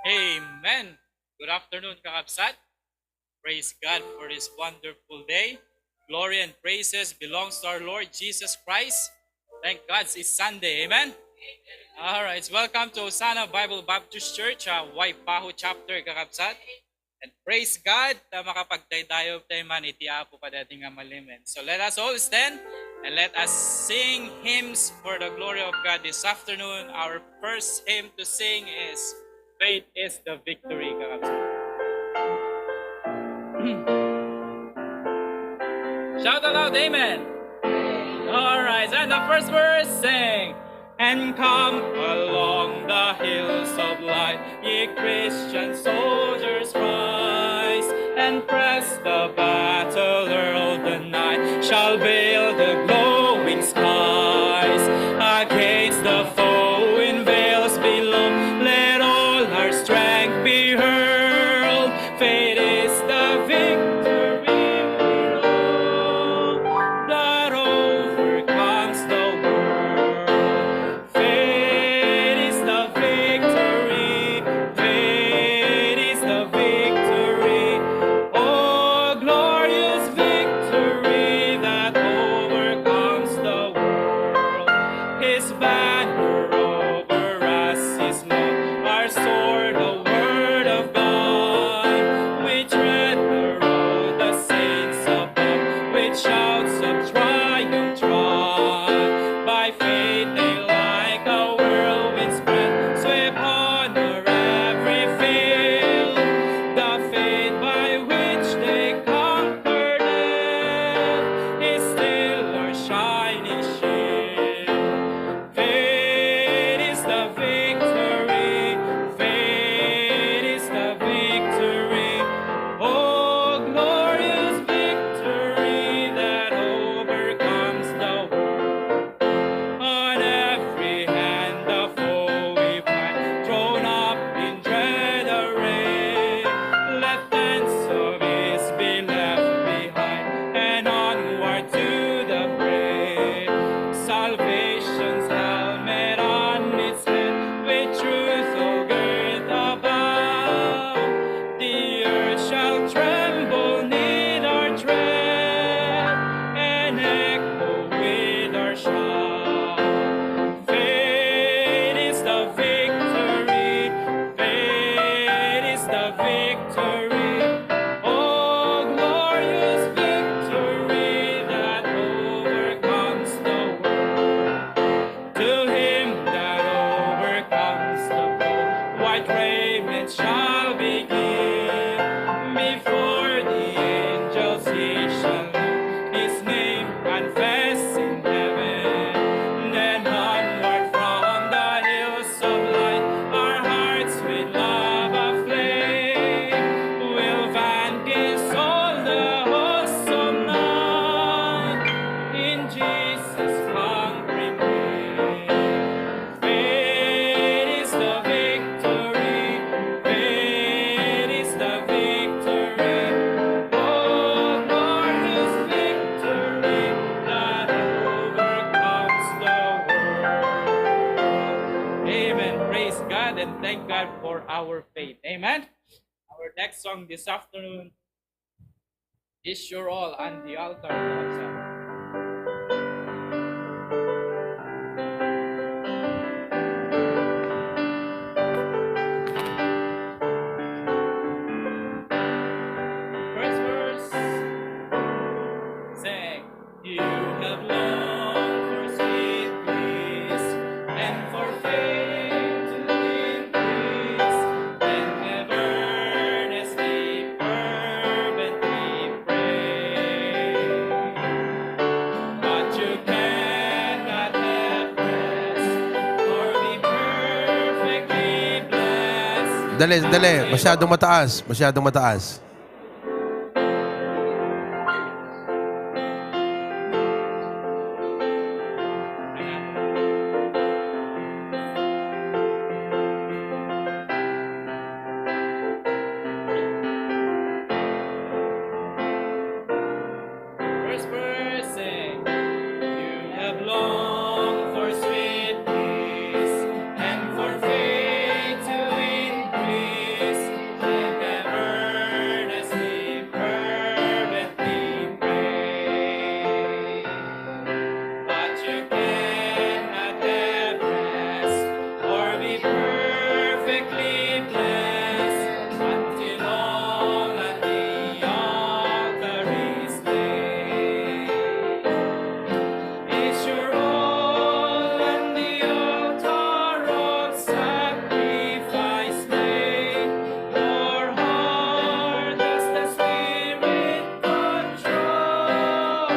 Amen. Good afternoon, kakabsat. Praise God for this wonderful day. Glory and praises belongs to our Lord Jesus Christ. Thank God it's Sunday. Amen. All right. Welcome to Osana Bible Baptist Church, Waipahu chapter, kakabsat. And praise God na makapagtaydayo tayo man iti apo padating nga malimen. So let us all stand and let us sing hymns for the glory of God this afternoon. Our first hymn to sing is Faith is the Victory, kakabsat. Shout aloud, amen. All right, and the first verse sing. And come along the hills of light, ye Christian soldiers rise, and press the battle earl the night, shall veil the glowing skies. Against the foe in veils below, let all our strength be hurled. Faith is the victory we know, that overcomes the world. Faith is the victory. Faith is the victory. Oh, glorious victory that overcomes the world. His banner over us is love, our sword, the word of God. We tread the road, the saints above, with shouts of triumph trod. By faith they like a whirlwind spread, sweep honor every field. The faith by which they conquer death is still our shining shield. Faith is the victory. Faith is the victory. Oh, glorious victory that overcomes the world. On every hand the foe we find, thrown up in dread array. Let tents of his be left behind, and onward to the fray. Salvation's helmet on its head, with truth all girt about. The earth shall tremble neath our tread, and echo with our shout. Faith is the victory. Faith is the victory. Oh, glorious victory that overcomes the world. To him that overcomes the foe, white raiment shall be given. Before the angels he shall know his name confess in heaven. Then onward from the hills of light, our hearts with love aflame, will vanquish all the hosts of night in Jesus' conquering name. Faith is the victory. Faith is the victory. Oh, glorious victory that overcomes the world. Amen. Praise God and thank God for our faith. Amen. Our next song this afternoon is Your All on the Altar, Kakabsat. First verse, sing. You have longed for sweet peace and for faith to increase, and have earnestly, fervently prayed. But you cannot have rest, or be perfectly blessed. Dali, dali. Masyadong mataas. Masyadong mataas. First verse, sing. You have longed for sweet peace and for faith to increase, and have earnestly, fervently prayed. But you cannot have rest or be perfectly blessed until all at the altar is laid. Is your all on the altar of sacrifice laid? Your heart does the Spirit control?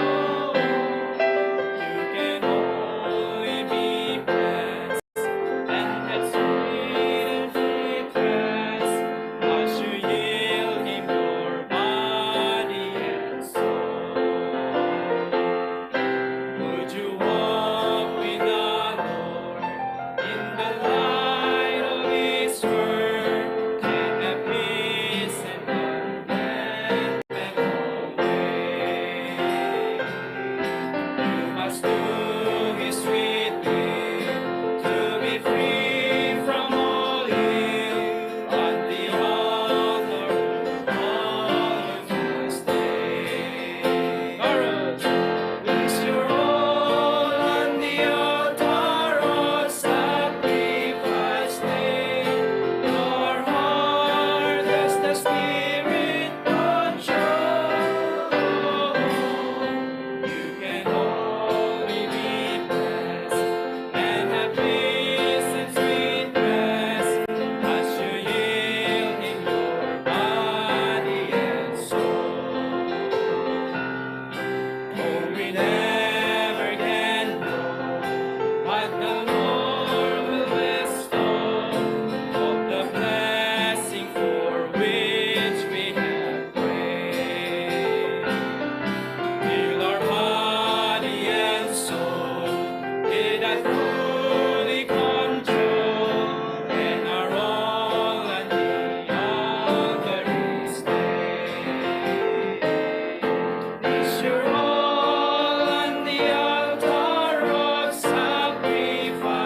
You can only be blessed and have sweet and sweet rest as you yield Him your body and soul. Would you walk with the Lord in the light of His word, and have peace and contentment always? You must do His sweet will to be free from all ill. On the altar always must stay. Chorus. Is your all on the altar of sacrifice laid? Your heart does the Spirit control? You can only be blessed and have peace and sweet rest as you yield Him your body and soul. Oh, we never can know what the Lord will bestow of the blessing for which we have prayed. Fill our body and soul with that holy control, and our all on the altar is laid. Is your all on the altar of sacrifice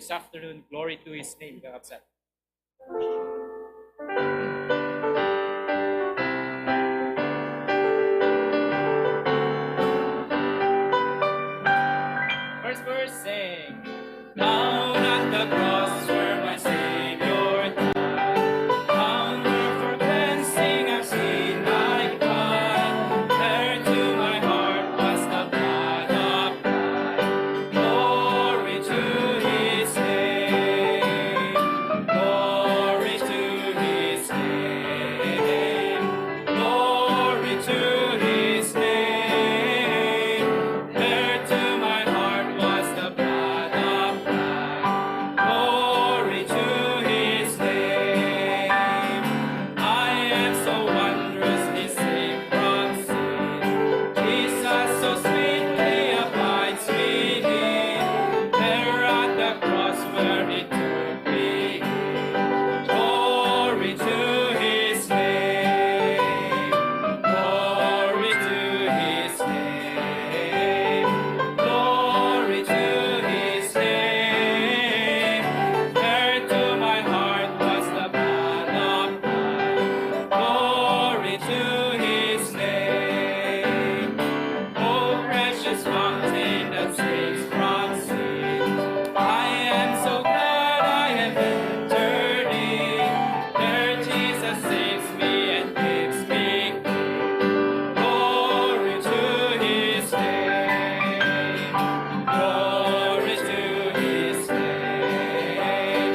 this afternoon. Glory to His name, mga kapsat. First verse, sing. Down at the cross where my Savior died, down where for cleansing I've seen my blood. There to my heart was the blood of God. Glory to His name. Glory to His name. Glory to His name. There to my heart was the blood of God. Glory to His name. I am so wondrously saved from sin. Jesus so sweetly abides within. There at the cross where He took me in. Glory to His name. Glory to His name. Glory to His name. There to my heart was the blood of God. Glory to His name. Oh, precious fountain that saves from sin. I am so glad I have entered in. There Jesus saves me and gives me clean. Glory to His name. Glory to His name.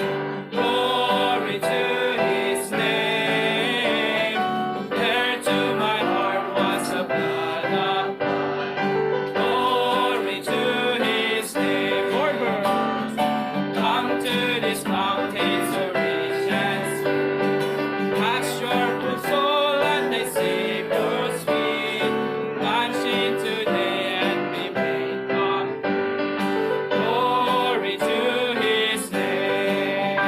Glory to His name. There to my heart was the blood of God. Glory to His name. Lord, come to this mountain so rich and sweet. Cast your full soul and thy Savior's feet. Launch in today and be made complete. Glory to His name.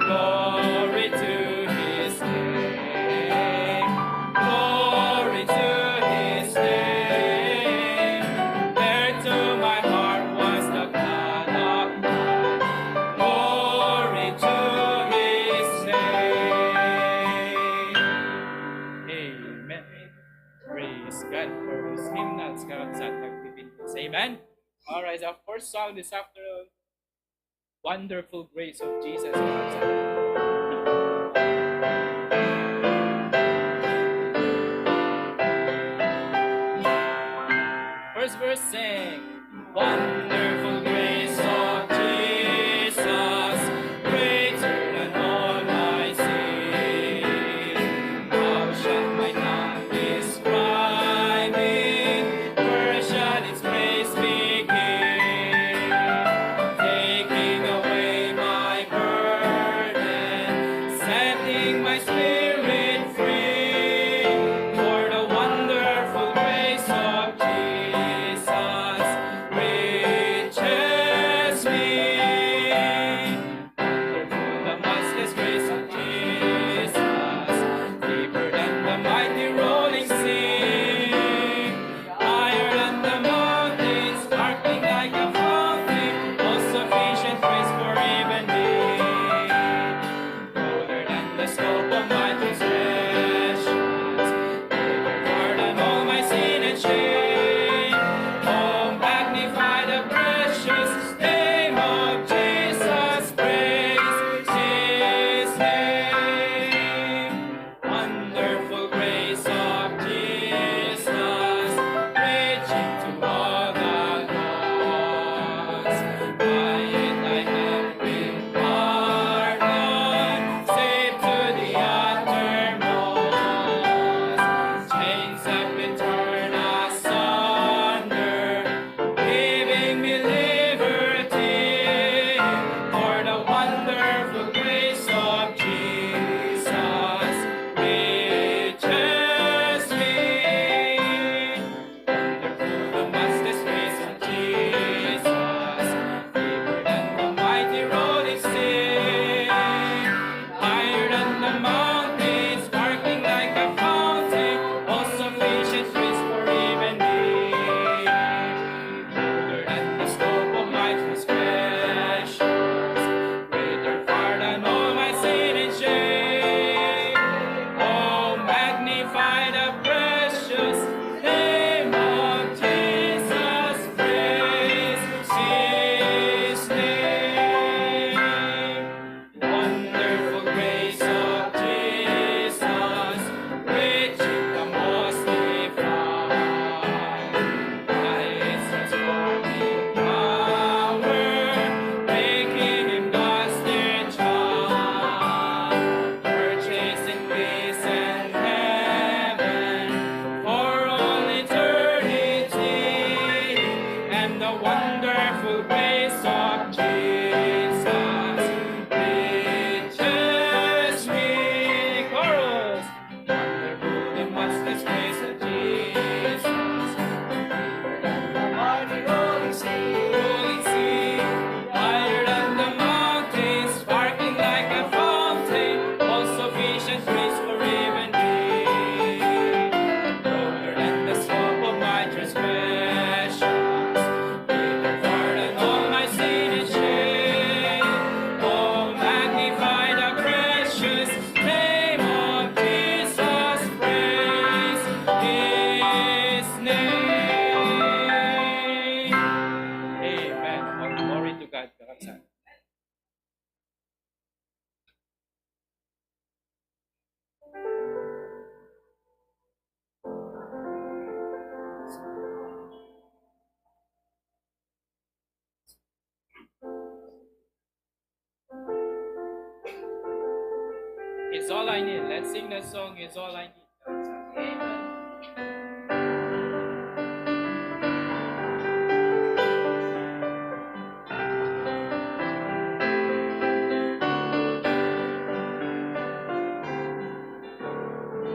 Glory to His name. Glory to His name. There to my heart was the blood of God. Glory to His name. Amen. Praise God for His hymnals, kakapsat nagpipintos. Amen. Alright, our first song this afternoon, Wonderful Grace of Jesus, kakapsat. First verse, sing. Wonderful grace of Jesus, greater than all my sin. How shall my tongue describe it? Where shall its praise begin? Taking away my burden, is all I need. Let's sing that song, is all I need.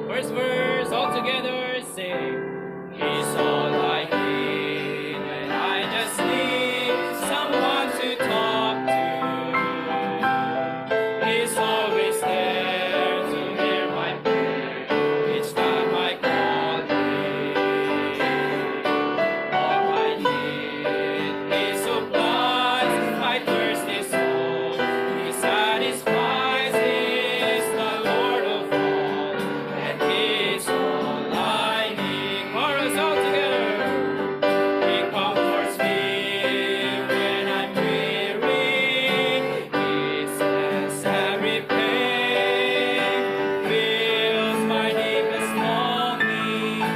First verse, all together, sing. He's all I need when I just need someone to talk to. He's always there to hear my prayer each time I call him. All I need, he supplies my thirsty soul. He satisfies, he's the Lord of all, and he's all I need. Chorus all together. He comforts me when I'm weary. He says every pain fills my deepest longing.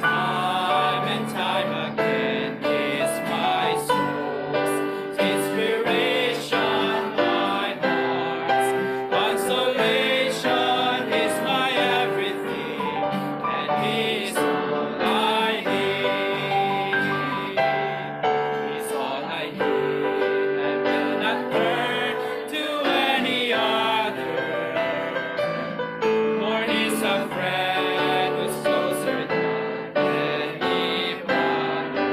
Time and time again is my soul's inspiration, my heart's consolation. Is my everything, and he's all I need. He's all I need. I will not turn to any other, for he's a friend who's closer than any brother.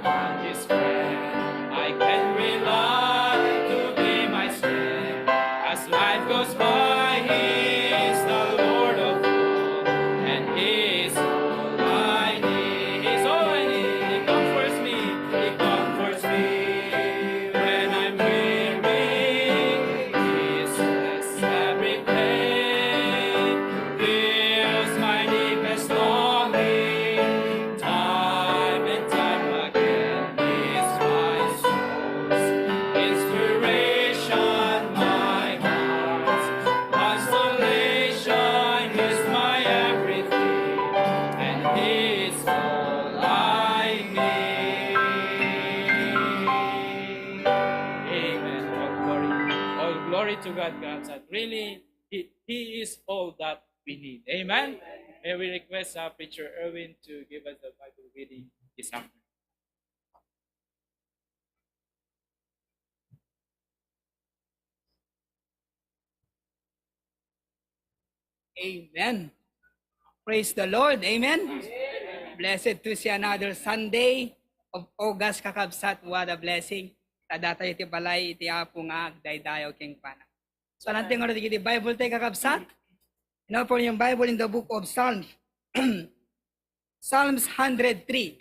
On his friend I can rely to be my strength. As life goes by, he's the Lord of all, and he's all I need. He's all I need. He comforts me. He comforts me when I'm weary. He says every pain fills my deepest longing. Time and time again is my soul's inspiration, my heart's consolation. Is my everything, and he's all I need. Amen. All glory to God, God's side. Really, he is all that we need. Amen. May we request Preacher Erwin to give us the Bible reading this afternoon. Amen. Praise the Lord. Amen. Blessed to see another Sunday of August kakabsat. What a blessing. Tadatay iti balay iti apo nga agdaydayaw king pana. So natin nga iti Bible tayo kakabsat. Now for yung Bible in the book of Psalms. Psalms 103.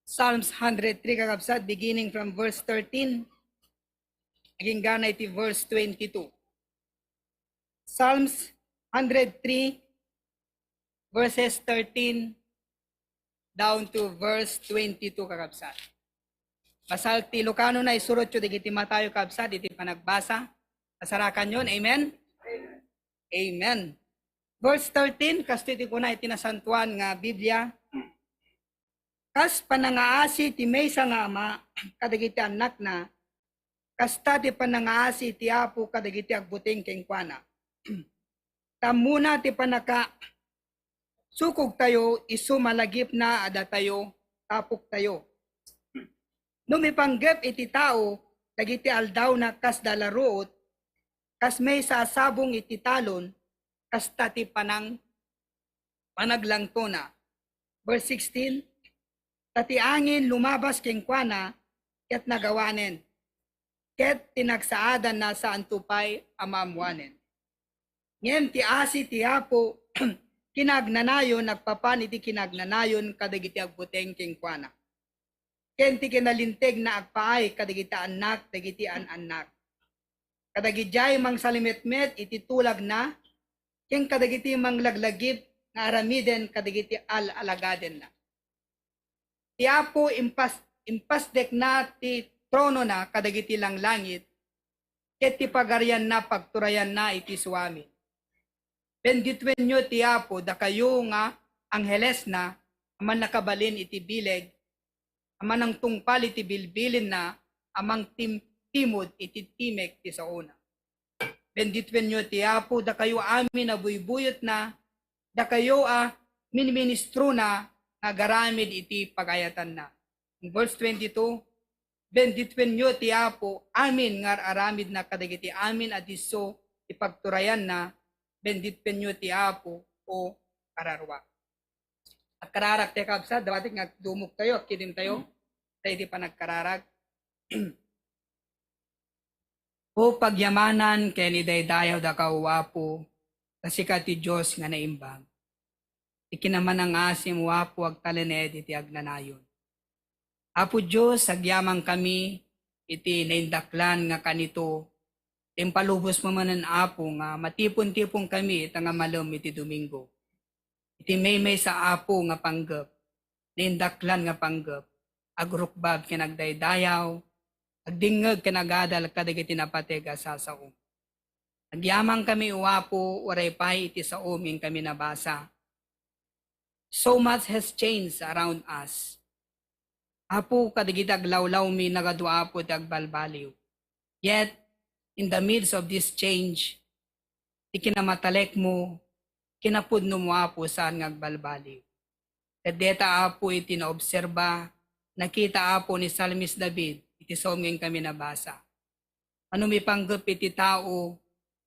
Psalms 103 kakabsat beginning from verse 13. Aging gana iti verse 22. Psalms 103 verses 13 down to verse 22 kakabsat. Basal ti Lucano na isurot yun digiti Matayo kakabsat iti panagbasa. Kasarakan yun. Amen? Amen. Verse 13, kastiti ko na itinasantuan nga Biblia. Kas panangaasi ti maysa nga ama kadagiti anak na, kasta ti panangaasi ti apo kadagiti agbuting kengkwana. Tamuna ti panaka sukog tayo, isu malagip na ada tayo, tapok tayo. Numipanggep iti tao, dagiti aldaw na kas dalaruot, kas may sasabong iti talon, kas tati panaglangto na. Verse 16, tati angin lumabas kengkwana, ket nagawanen, ket tinagsaadan na sa antupay amamwanen. Ngayon ti asi ti apo, kinagnanayon, nagpapan iti kinagnanayon kadagiti agbuteng kengkwana. Ken ti kinalinteg na agpaay kadagiti anak, dagiti anak. Kadagiti mang salimetmet iti tulag na, ken kadagiti mang laglagip nga aramiden kadagiti alagaden na. Ti apo impasdek na ti trono na kadagiti lang langit, ket ti pagarian na pagturayan na iti suami. Benditwen nyo ti apo da kayo nga angheles na, aman nakabalin iti bileg, aman ang tungpal iti bilbilin na, amang timod iti timek ti sauna. Benditwen nyo ti Apo, da kayo amin na buybuyot na, da kayo minministro na, nga garamid iti pagayatan na. In verse 22, benditwen nyo ti Apo, amin nga aramid na kadagiti amin at iso ipagturayan na, benditwen nyo ti Apo o kararwa. At kararak te kabsa, dapat nga dumok tayo, kidim tayo, tayo di pa nagkararag. O pagyamanan kay ni daydayaw da kauwapo, kasi ka ti Diyos nga naimbang. Ikinaman ang asim wapo ag talened iti agnanayon. Apo Diyos, agyamang kami, iti naindaklan nga kanito, impalubos mo manan Apo nga matipon-tipon kami ita nga malum iti Domingo. Iti may sa Apo nga panggap, naindaklan nga panggap, agrukbab kinagdaydayaw, agdingag kinagadal kadagiti napateg sasaom. Agyamang kami uwapo, waray pay iti saom yung kami nabasa. So much has changed around us. Apo kadagiti aglawlaw mi nagadwa po agbalbaliw. Yet, in the midst of this change, ikinamatalek mo, kinapudno mo apo saan ngagbalbaliw. Kadeta apo iti naobserba, nakita apo ni Salmis David, iti somngeng kami nabasa. Ano mi panggap iti tao,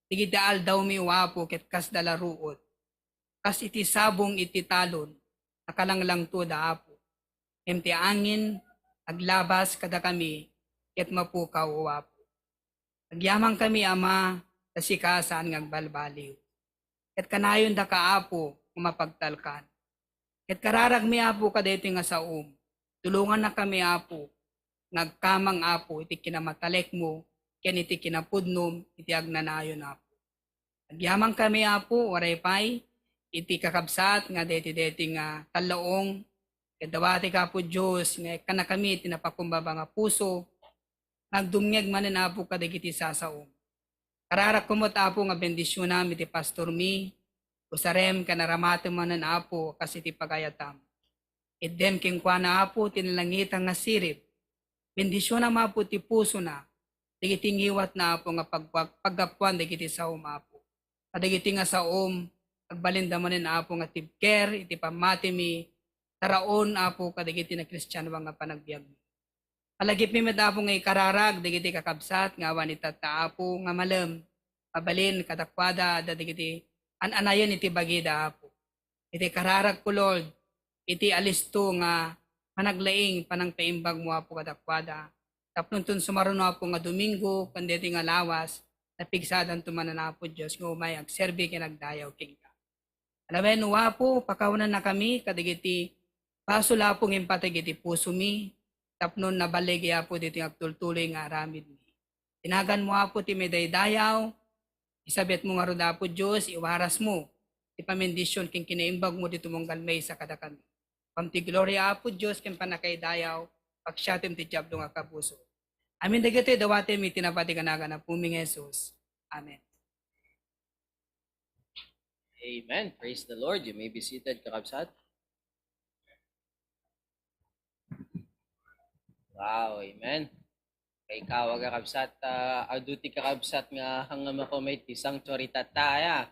tigidaal daw mi wapo ket kas dalaruot. Kas iti sabong iti talon, nakalanglang to da apo. Emti angin, aglabas kada kami, ket mapukaw wapo. Agyamang kami ama, tasikasan ngagbalbaliw. Ket kanayon da kaapo, kumapagtalkan. Ket kararag mi apo kadeti nga saom. Tulungan na kami apo, nagkamang apo, iti kinamatalek mo, ken iti kinapudnom, iti agnanayon apo. Agyamang kami apo, waray pay, iti kakabsat, nga deti-deti nga talaong, ket dawati ka po Diyos, nga kana kami, tinapakumbaba nga puso, nagdumngeg manen apo kadagiti sasaom. Kararak kumot apo nga bendisyon namin iti Pastor Mi, usarem kanaramatem manen apo, kasi iti pagayatam. Idem king kwa na apo, tinalangitang nga sirip, bendisyon na mapo ti puso na, digiti ngiwat na apo nga paggapuan digiti saom apo. Kadagiti nga saom, agbalinda manen apo nga tibker, iti pamatimi, taraon apo kadagiti na Kristiyano nga panagbiag. Palagip mi apo nga ikararag, digiti kakabsat, nga wanita ta apo nga malam, pabalin, katakwada, digiti ananayon iti bagida apo. Iti kararag ko Lord, iti alisto nga managlaing panang paimbag mo apo kadakwada. Tapnuntun sumaruno apo nga Domingo, pandeti nga lawas, napigsadan tumanan apo Diyos, nga umay agserbi kinagdayaw king ka. Alawen wapo, pakawanan na kami, kadigiti pasula pong impatag iti puso mi, tapnon nabaligi apo diti agtultuloy nga aramid mi. Tinagan mo apo ti medaydayaw, isabet mo nga roda apo Diyos, iwaras mo, ipamendisyon king kinaimbag mo dito mong galmay sa kadakan. Pamti gloria apo Diyos, king panakaydayaw, pagsyatim ti jabdo nga kapuso. Amin dagiti dawati mi tinapati kanaga na puming Jesus. Amen. Amen. Praise the Lord. You may be seated, kakabsat. Wow, amen. Kay kawag kakabsat, aduti kakabsat nga hanggang makomay ti sanctuary tataya.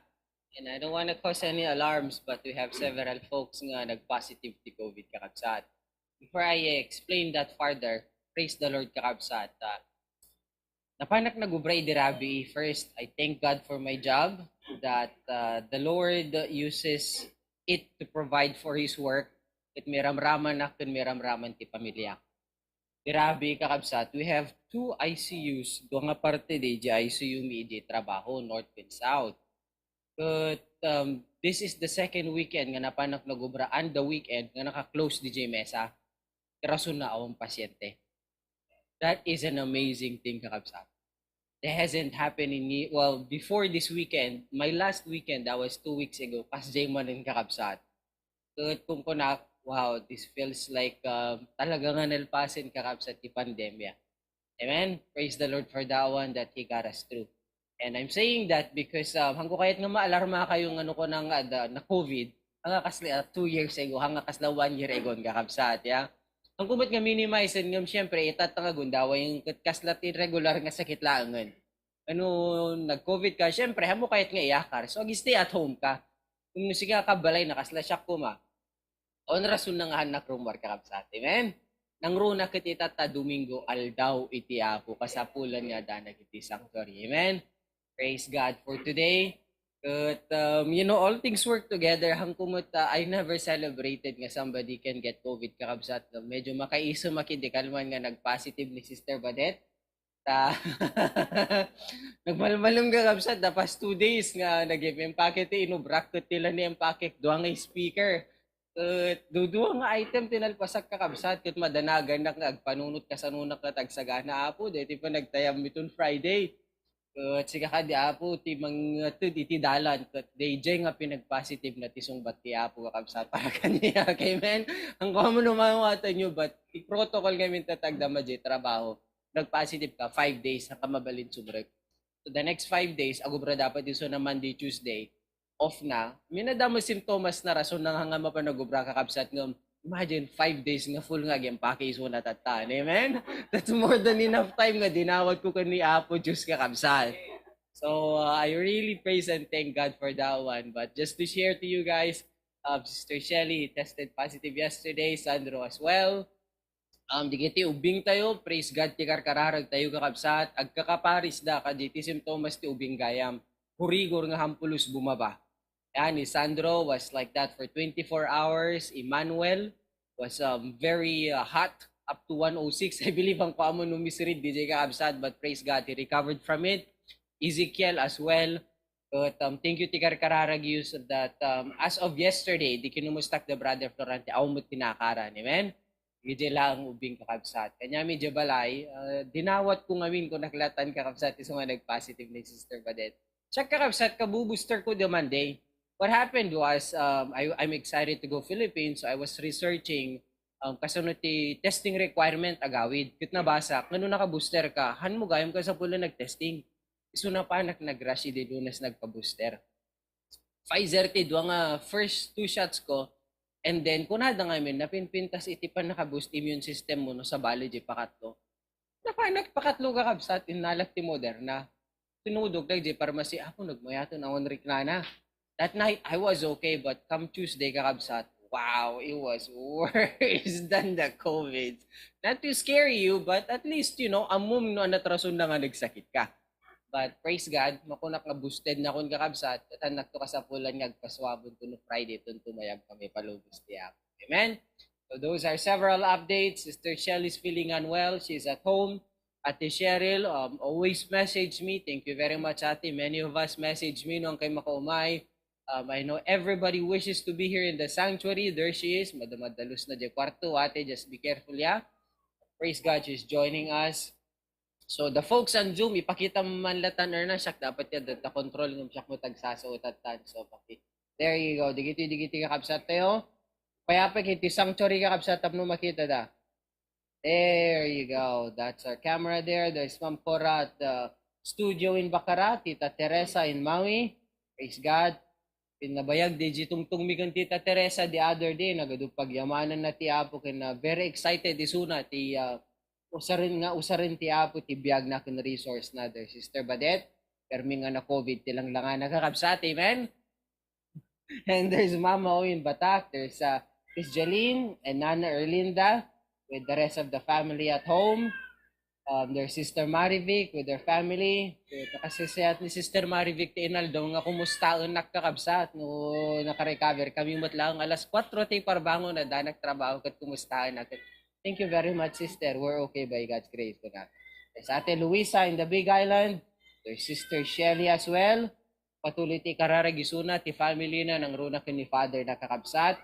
And I don't want to cause any alarms, but we have several folks nga nag-positive ti COVID kakabsat. Before I explain that further, praise the Lord kakabsat. Napanak nagubray di Rabi. First, I thank God for my job, that the Lord uses it to provide for His work. It miramraman na kun miramraman ti pamilya. Di Rabi kakabsat, we have 2 ICUs, doon nga parte di ICU mi di trabaho, North and South. But this is the second weekend nga napanak nagubra, and the weekend nga naka-close di mesa. Rason na awang pasyente. That is an amazing thing, kakabsat. That hasn't happened before this weekend. My last weekend, that was 2 weeks ago, pas man in kakabsat. So, kung kunak, wow, this feels like talaga nga nalpasin kakabsat di pandemya. Amen? Praise the Lord for that one that He got us through. And I'm saying that because hanggo kayat nga maalarma kayong ano ko na COVID, hanga kasla 2 years ago, hanga kasla 1 year ago kakabsat, yeah? Ang kumot nga minimize ngam syempre itatangagun daw yung kaslat irregular nga sakit laangan. Ano nag-COVID ka, syempre hamo kahit nga iyakar. So stay at home ka. Kung siga ka balay nakaslasyak ko ma. On rason na nga hanak rumor ka sa atin. Amen. Nang runa kiti tata Domingo aldaw iti apo kasapulan nga danag iti sanctuary. Amen. Praise God for today. But all things work together. Hang kumot I never celebrated nga somebody can get COVID kakabsat. Medyo makaiso makidikalman nga nag-positive ni Sister Badet. Nagmalmalong kakabsat na past 2 days nga nag-empake ti inubrak ko tila ni empake doang nga speaker. Duduwa nga item tinalpasak kakabsat kat madanagan na agpanunot ka sa nunak na tagsagana apo. Dito pa nagtayam mitun Friday. At sika ka di apo ti mga iti dalan kat DJ nga pinag-positive na tisong bat ti apo kakabsat para kaniya. Okay men? Ang kamo numawatan nyo but protocol ngayon tatagdama di trabaho. Nag-positive ka 5 days na kamabalin subrek. So the next 5 days agubra dapat iso na Monday, Tuesday off na, minadamo simptomas na rason nang hanga mapanagubra kakabsat ng imagine 5 days nga full nga game package mo natatan. Amen? That's more than enough time nga dinawat ko kani Apo Diyos kakabsat. So I really praise and thank God for that one. But just to share to you guys, Sister Shelly tested positive yesterday, Sandro as well. Digiti ubing tayo, praise God ti karkararag tayo kakabsat, agkakaparis da kaditi simptomas ti ubing gayam. Hurigor nga hampulos bumaba. Yan, Sandro was like that for 24 hours. Emmanuel was very hot, up to 106. I believe ang paamo nung misread, DJ kakabsat, but praise God, he recovered from it. Ezekiel as well. But thank you, Tikar Kararagius, that as of yesterday, di kinumustak the brother Florante, awmot tinakaran. Amen? Medyo lang ubing kakabsat. Kanya medyo balay, dinawat ko ngamin kung naklatan kakabsat isa nga nag-positive ni Sister Badet. Check kakabsat, kabubuster ko the Monday. What happened was, I'm excited to go Philippines, so I was researching kasunod ti testing requirement agawid. Kit nabasa, ngano naka-booster ka, han mo gayam ka sa pula nag-testing. Iso na pa nag-rush di dunas nagpa-booster. Pfizer ti duwa nga first 2 shots ko, and then kunada nga amin, napinpintas iti pa naka-boost immune system mo no, sa bali di pakatlo. Napanak pakatlo kakabsat, inalak ti Moderna. Tinudog na di pharmacy, ako nagmayato na onrik na. That night, I was okay, but come Tuesday, kakabsat, wow, it was worse than the COVID. Not to scare you, but at least, amum no anatrason na nga nagsakit ka. But praise God, makunak nga boosted na kung kakabsat, at anak to kasapulan nga agpaswabon to no Friday, to tumayag kami palubos tiyak. Amen? So those are several updates. Sister Shell is feeling unwell. She's at home. Ate Cheryl, always message me. Thank you very much, Ate. Many of us message me nung kay makaumay. I know everybody wishes to be here in the sanctuary. There she is. Madamadalus na di kwarto. Ate, just be careful, yeah? Praise God, she's joining us. So, the folks on Zoom, ipakita manlatan or na siyak. Dapat yan, the control ng siyak mo tagsasautan. So, there you go. Digiti kakabsat tayo. Kaya pa kiti sanctuary kakabsat no makita da. There you go. That's our camera there. There's Ma'am Cora at the studio in Bacara. Tita Teresa in Maui. Praise God. Pinabayag di tungtung migan Tita Teresa the other day nagadupag yamanan na ti Apo ken very excited isuna ti usarin ti Apo ti biag na ken resource na der Sister Badet permi nga na COVID ti lang nakakabsat, amen. And there's Mama O in Batak, there's Miss Jeline and Nana Erlinda with the rest of the family at home. Their Sister Marivic with their family. Nakasisayat ni Sister Marivic ti Inaldo nga kumustaon nakakabsat no naka-recover kami matlang alas 4 ti parbangon na danak trabaho kat kumustaon natin. Thank you very much, Sister. We're okay by God's grace ko na. There's Ate Luisa in the Big Island. There's Sister Shelly as well. Patuloy ti kararagisuna ti family na nang runa ni Father nakakabsat.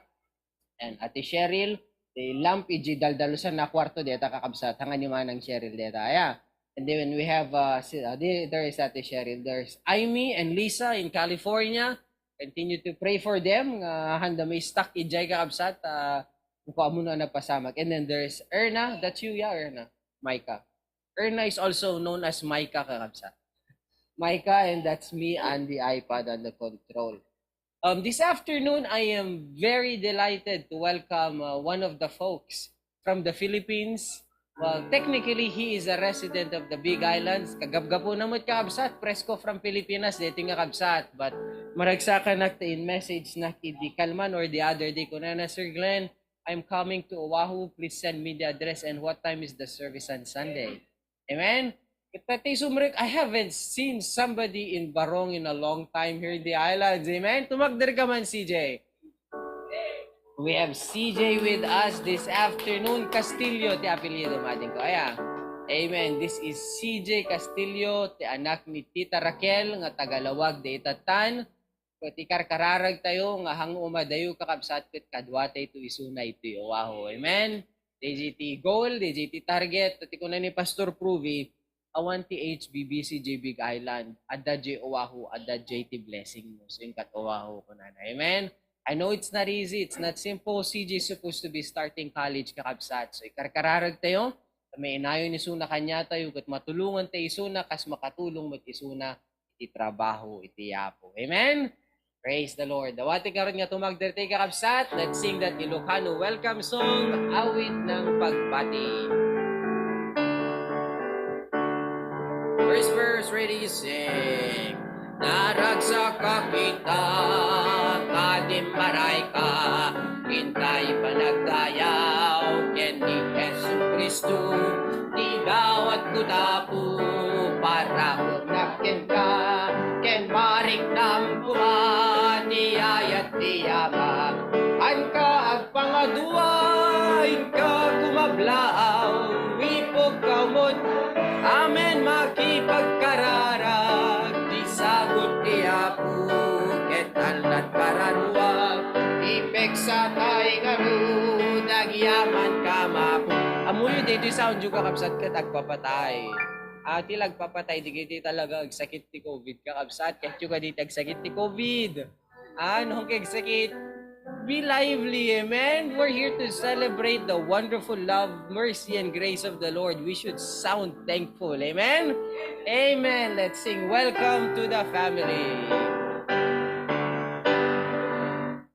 And Ate Cheryl, the lamp iji daldalusan na kwarto deta kakabsat hangan ni manang Cheryl deta. Yeah. And then we have there is Ate Cheryl. There's Amy and Lisa in California. Continue to pray for them. Handa may stuck ijay kakabsat. Mukha mo na napasamak. And then there's Erna. That's you, yeah, Erna. Micah. Erna is also known as Micah kakabsat. Micah, and that's me and the iPad on the control. This afternoon, I am very delighted to welcome one of the folks from the Philippines. Well, technically, he is a resident of the Big Islands. Kagabgapo na mo kakabsat, presko from Pilipinas, dito nga kabsat. But maragsakan na in message na di Kalman or the other day ko na Sir Glenn, I'm coming to Oahu. Please send me the address and what time is the service on Sunday. Amen? I haven't seen somebody in Barong in a long time here in the islands. Amen? Tumagdar ka man, CJ. We have CJ with us this afternoon. Castillo, ti apelyido matin ko. Ayan. Amen. This is CJ Castillo, ti anak ni Tita Raquel, nga tagalawag de itatan. Ti karkararag tayo, nga hang umadayo kakabsat ket kadwatay to isunay to Oahu. Amen. DJT goal, DJT target, ti kunan ni Pastor Pruvi, awan ti HBBCJ Big Island, adda J Oahu, adda JT blessing mo. So yung kat Oahu kunan. Amen. I know it's not easy, it's not simple. CJ is supposed to be starting college kakabsat. So ikarkararag tayo, may inayon ni Suna kanya tayo, kat matulungan tayo Suna, kas makatulong mo isuna, iti trabaho, iti yapo. Amen? Praise the Lord. Dawati karon nga tumagder tayo kakabsat. Let's sing that Ilocano welcome song, awit ng pagbati. First verse, ready, sing. Naragsak ka kita, kadimaray ka, hintay panagdayaw, ken ni Jesu Kristo, di dawat ko tapo, para kunakin ka, ken marik nam kuma, di ayat di yama, an ka agpangadua, ka kumablaaw, wipog kamot, amen makipagkararag, sagot niya po, ketalat paranuwa, ipek sa tayo ngaru, nagyaman ka mapo. Amuyo dito sound juga kapsat ka tagpapatay. Ati lagpapatay, di kiti talaga agsakit ti COVID ka kapsat, kahit juga dito agsakit ti COVID. Ano kag sakit? Be lively, amen? We're here to celebrate the wonderful love, mercy, and grace of the Lord. We should sound thankful, amen? Amen. Let's sing, welcome to the family.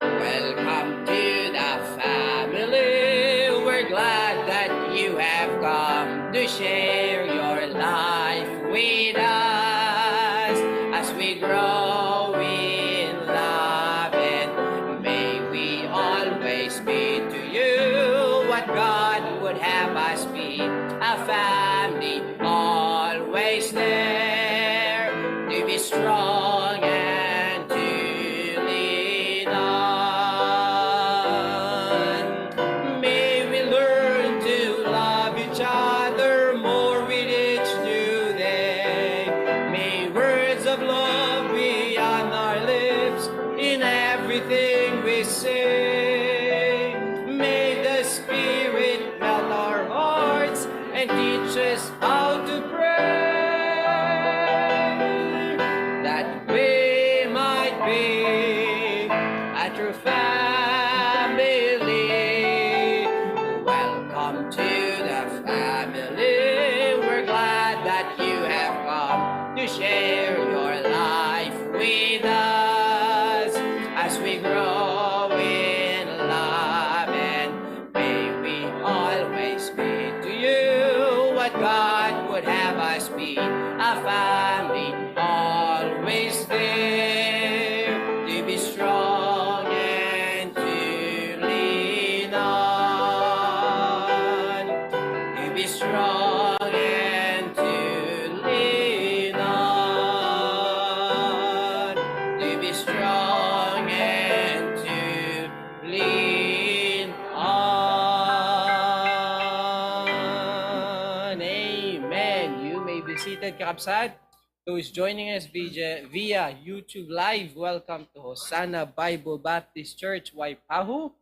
Welcome to the family. We're glad that you have come to share your life with us as we grow in love, and may we always be to you what God would have us be, a family always there, to be strong and to lean on. May we learn to love each other more with each new day. May words of love be on our lips in everything we say. May the Spirit melt our hearts and teach us how to pray, that we might be a true family. Welcome to the family. We're glad that you have come to share your life with us as we grow in love, and may we always be to you what God would have us be, a family always there, to be strong and to lean on, to be strong and to lean on, to be strong and to lean on. Amen. You may be seated, kakapsat. Those joining us via YouTube Live, welcome to Hosanna Bible Baptist Church, Waipahu.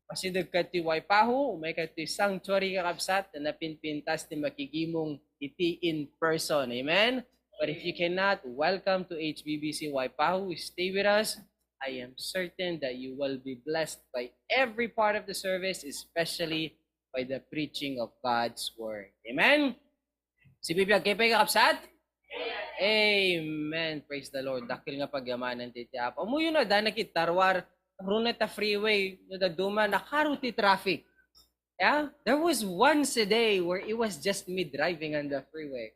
Pasidag ka ti Waipahu, umay ka ti sanctuary kakapsat, na napinpintas ti makikimong iti in person. Amen? But if you cannot, welcome to HBBC Waipahu. Stay with us. I am certain that you will be blessed by every part of the service, especially by the preaching of God's Word. Amen? Si Bibiyag kay kakapsat? Amen. Praise the Lord. Dakil nga pagyamanan ti Tiap. Amuyo na, da nakitarwar, runa ta freeway, nadagduma, nakaruti traffic. Yeah, there was once a day where it was just me driving on the freeway.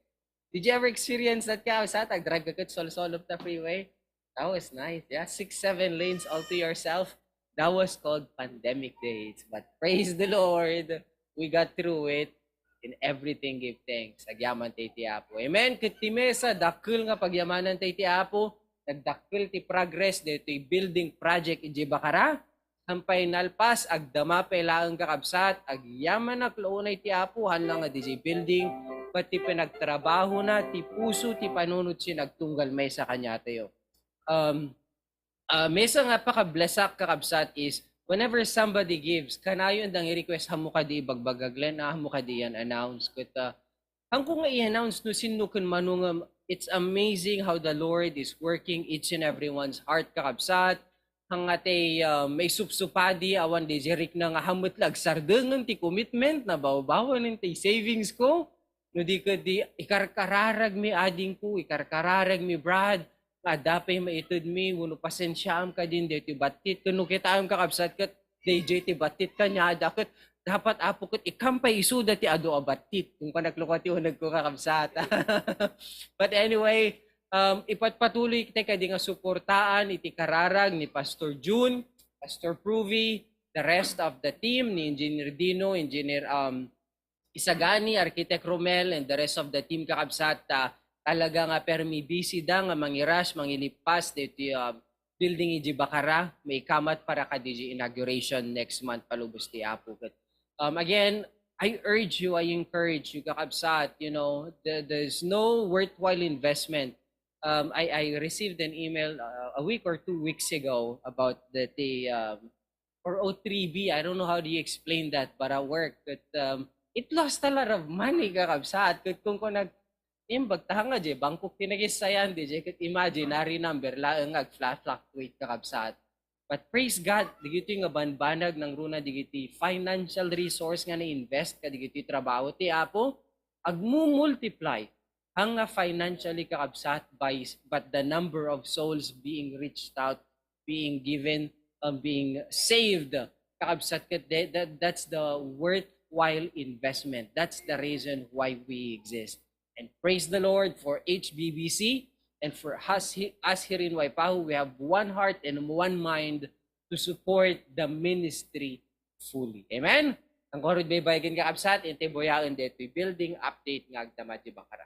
Did you ever experience that, Kausat? Drive ka solo of the freeway? That was nice. Yeah, 6, 7 lanes all to yourself. That was called pandemic days. But praise the Lord, we got through it. In everything, give thanks. Agyaman tayo ti Apo. Amen. Kitimesa, dakil nga pagyamanan tayo ti Apo. Nagdakil ti progress dito building project iji Bakara. Sampay nalpas, agdamapay laang kakabsat, agyaman na kloonay ti Apo, hanlang nga DJ building, pati pinagtrabaho na, ti puso, ti panunod si nagtunggal may sa kanya tayo. Mesa nga pakablesak kakabsat is, whenever somebody gives, kanayon dang i-request hamo ka di bagbagaglen, hamo ka di yan announce. But ang kung nga i-announce no sino kun manungam, it's amazing how the Lord is working each and everyone's heart kakabsat. Ang ate may supsupadi awan di jerik na nga hamot lag sardengan ti commitment na bawbawan ti savings ko. No di ka di ikarkararag mi ading ko, ikarkararag mi Brad, nga dapay maitod mi, wano pasensyaam ka din dito batit. Kuno kita ang kakabsat kat, DJ ti batit ka niya, dapat apo kat ikampay isuda ti ado abatit. Kung ka naglukati o nagkakabsat. But anyway, ipatpatuloy kita kadi nga suportaan iti kararag ni Pastor June, Pastor Pruvi, the rest of the team ni Engineer Dino, Engineer Isagani, Architect Romel, and the rest of the team kakabsat. Talaga nga permi busy da nga mangiras, mangilipas dito building iji Bakara, may kamat para ka di inauguration next month palubos ti Apo. But again, I urge you, I encourage you kakabsat, you know, there's no worthwhile investment. I received an email a week or 2 weeks ago about the or O3B. I don't know how do you explain that, but at work, but it lost a lot of money kakabsat. Kung nag bagtahan nga di, bangkok tinagisayan di, kat imaginary number lang nga fluctuate kakabsat. But praise God, digiti nga banbanag ng runa digiti financial resource nga na-invest ka digiti trabaho ti Apo, agmu-multiply ang financially kakabsat but the number of souls being reached out, being given, being saved kakabsat kat that's the worthwhile investment. That's the reason why we exist. And praise the Lord for HBBC and for us here in Waipahu. We have one heart and one mind to support the ministry fully. Amen? Ang korod may bayagan kakabsat, inte boyaon dito building update nga agdama di Bakara.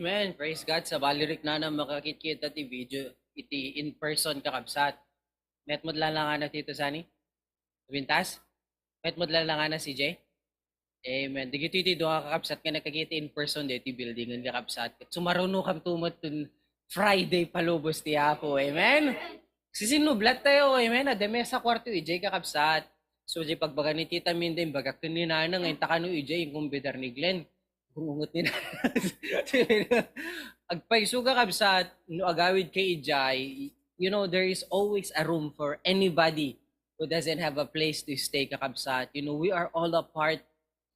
Amen. Praise God. Sa balirik na makakikita ti video iti in person kakabsat. Met mo lang nga na Tito Sani? Wintas? Met mo lang nga na si Jay? Amen. Digito iti doon kakabsat nga nakakita in person di iti building ang kakabsat. Sumaruno kam tumot tun Friday palubos ti Apo. Amen. Sisinublat tayo. Amen. Ademe sa kwarto ijay kakabsat. So di pagbaga ni Tita Minda bagak kuninana ngayon takano ijay yung kumbidar ni Glenn. Gumungot ni agpaiso kakabsat no agawid kay ijay. You know, there is always a room for anybody who doesn't have a place to stay kakabsat. You know, we are all a part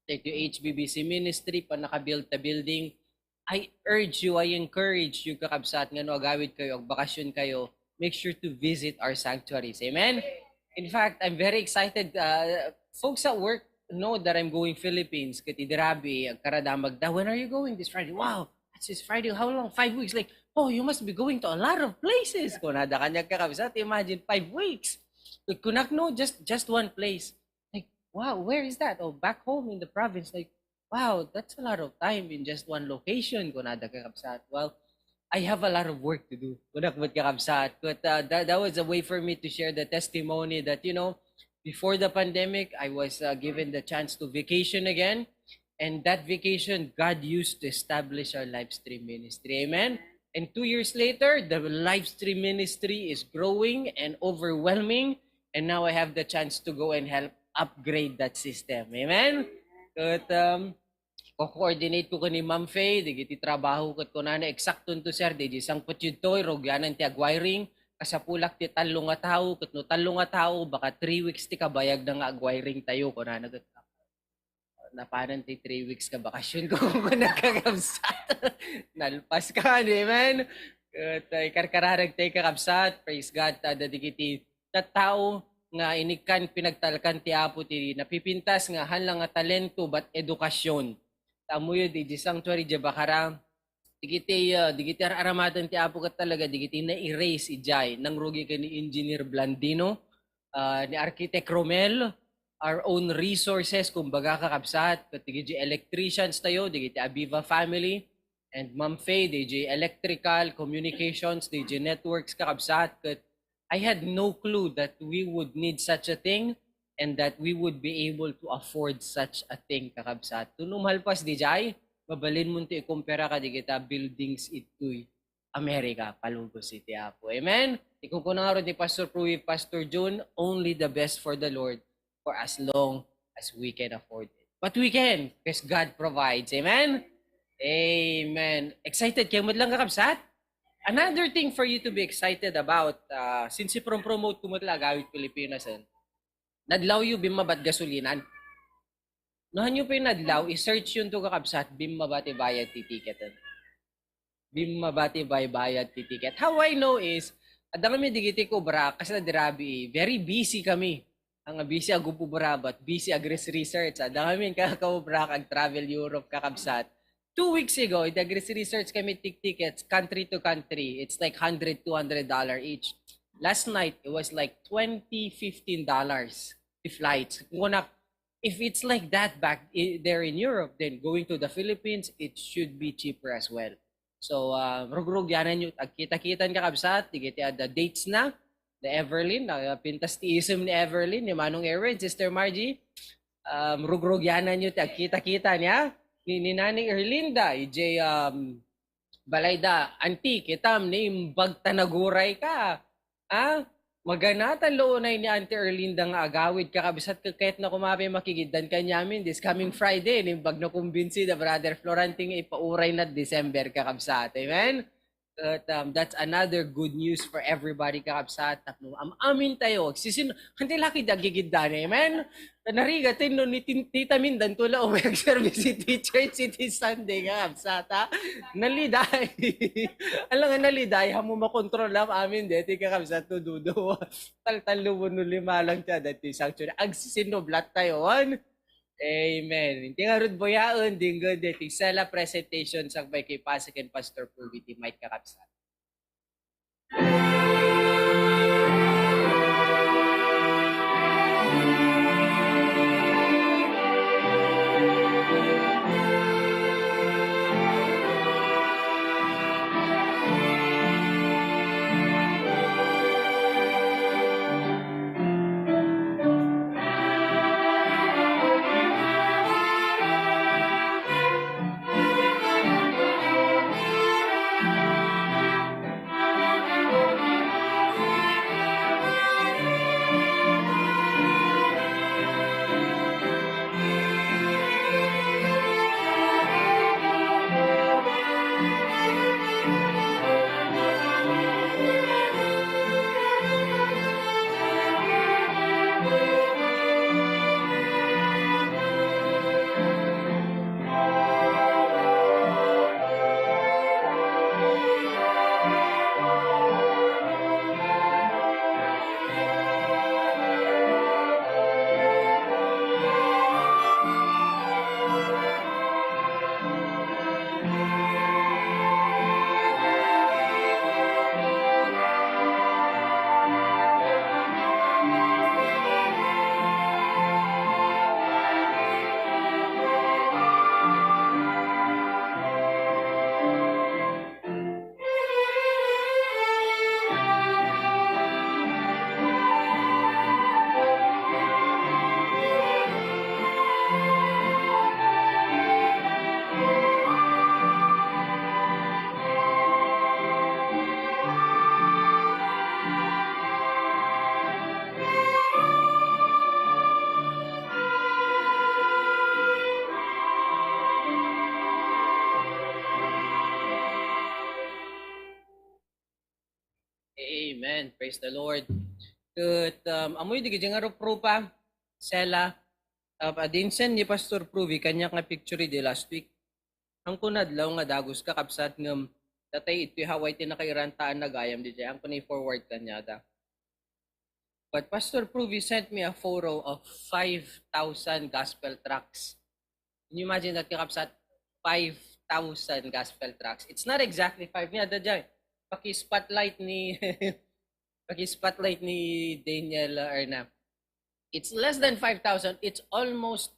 like the HBBC ministry pa nakabuild the building. I urge you, I encourage you kakabsat nga no agawid kayo, ag bakasyon kayo, make sure to visit our sanctuaries. Amen? In fact, I'm very excited. Folks at work know that I'm going Philippines. Kati dirabi, ang karadamag da, when are you going this Friday? Wow, that's this Friday. How long? 5 weeks. Like, oh, you must be going to a lot of places. Kung nada kanya kakabsat, imagine 5 weeks. Like, kunak no, just one place. Like, wow, where is that? Oh, back home in the province. Like, wow, that's a lot of time in just one location. Kung nada kakabsat. Well, I have a lot of work to do. Kunak ba't kakabsat. But that was a way for me to share the testimony that, you know, before the pandemic, I was given the chance to vacation again. And that vacation, God used to establish our live stream ministry. Amen? And 2 years later, the live stream ministry is growing and overwhelming. And now I have the chance to go and help upgrade that system. Amen? At ko-coordinate ko ni Ma'am Faye, digiti trabaho ko na eksakto to sir, di isang putyutoy, rogyanan ti agwiring, kasapulak ti talong nga tao, kat no talong nga tao, baka 3 weeks ti kabayag na nga agwiring tayo, ko na nagot napanan ti 3 weeks ka bakasyon ko kung nagkakabsat. Nalpas ka, amen? At karkararag tayo kakabsat, praise God, dadigiti tao nga inikan pinagtalkan ti Apo ti napipintas nga hanlang nga talento but edukasyon. Tamo yun, di sanctuary di bakarang digiti aramatan ti Apo kat talaga digiti na erase ijay nang rugi ka ni Engineer Blandino, ni Architect Romel, our own resources kumbaga kakabsat kat digiti electricians tayo digiti Aviva family and Ma'am Faye digiti electrical communications digiti networks kakabsat kat I had no clue that we would need such a thing and that we would be able to afford such a thing kakabsat. Tunumalpas di jay, mabalin mo ito ikumpara ka di kita buildings ito'y Amerika, Palugos City, Apo. Amen? Ikukunaro ni Pastor Pruy, Pastor June, only the best for the Lord for as long as we can afford it. But we can, because God provides. Amen? Amen. Excited kayo mo lang kakabsat? Another thing for you to be excited about, since i-promote ko mo talaga gawit Pilipinas, nadlaw yung bimabat gasolinan. Nohan nyo pa yung nadlaw, i-search yun to kakabsat, bimabati bayad ti ticket. Bimabati bayad ti ticket. How I know is, ada kami digiti ko bra, kasi nadirabi, very busy kami. Ang busy agububra, but busy agres research. Ada kami kakabra kag travel Europe kakabsat. 2 weeks ago, agres research kami tickets, country to country. It's like $100, $200 each. Last night, it was like $20, $15 the flights. If it's like that back there in Europe, then going to the Philippines, it should be cheaper as well. So, rugrug yanan nyo, kita-kitan kakabsat, tigiti the dates na, the Everlyn, pintas tiism ni Everlyn, ni Manong Erin, Sister Margie, rugrug yanan nyo, kita-kita niya, ni Naning Erlinda, EJ Balayda, Auntie, kitam, ni bagtanaguray ka. Maganatan loonay ni Auntie Erlinda nga agawid kakabisat ka kahit na kumapi makigiddan kanyamin this coming Friday ni bag na kumbinsi the Brother Florenting ipauray na December kakabsat. Amen? That's another good news for everybody kakabsat. Amin tayo. Kanti laki dagigiddan. Amen? Narigatin no ni Tita Mindan tula o mag-service City Church City Sunday kakabsat. Naliday. Alam nga naliday. Hamo makontrol lang amin deti kakabsat to dudo. Tal-talubo no lima lang siya dati sanctuary. Agsisinoblat tayo. Amen. Hindi nga rin boyaon, din good dating sala presentation sa by kay Pasik and Pastor Purviti Mike kakabsat. Amen. Praise the Lord. Ket amoy di nga pro pa sela adinsen ni Pastor Pruvi kanya nga picture di last week. Ang kunadlaw nga dagos ka kapsat ngem tatay iti haway ti nakairantaan nagayam di ang kunay forward kanya da. But Pastor Pruvi sent me a photo of 5,000 gospel tracts. Can you imagine that kapsat 5,000 gospel tracts? It's not exactly 5 niya da paki-spotlight ni paki-spotlight ni Daniel Erna. It's less than 5,000. It's almost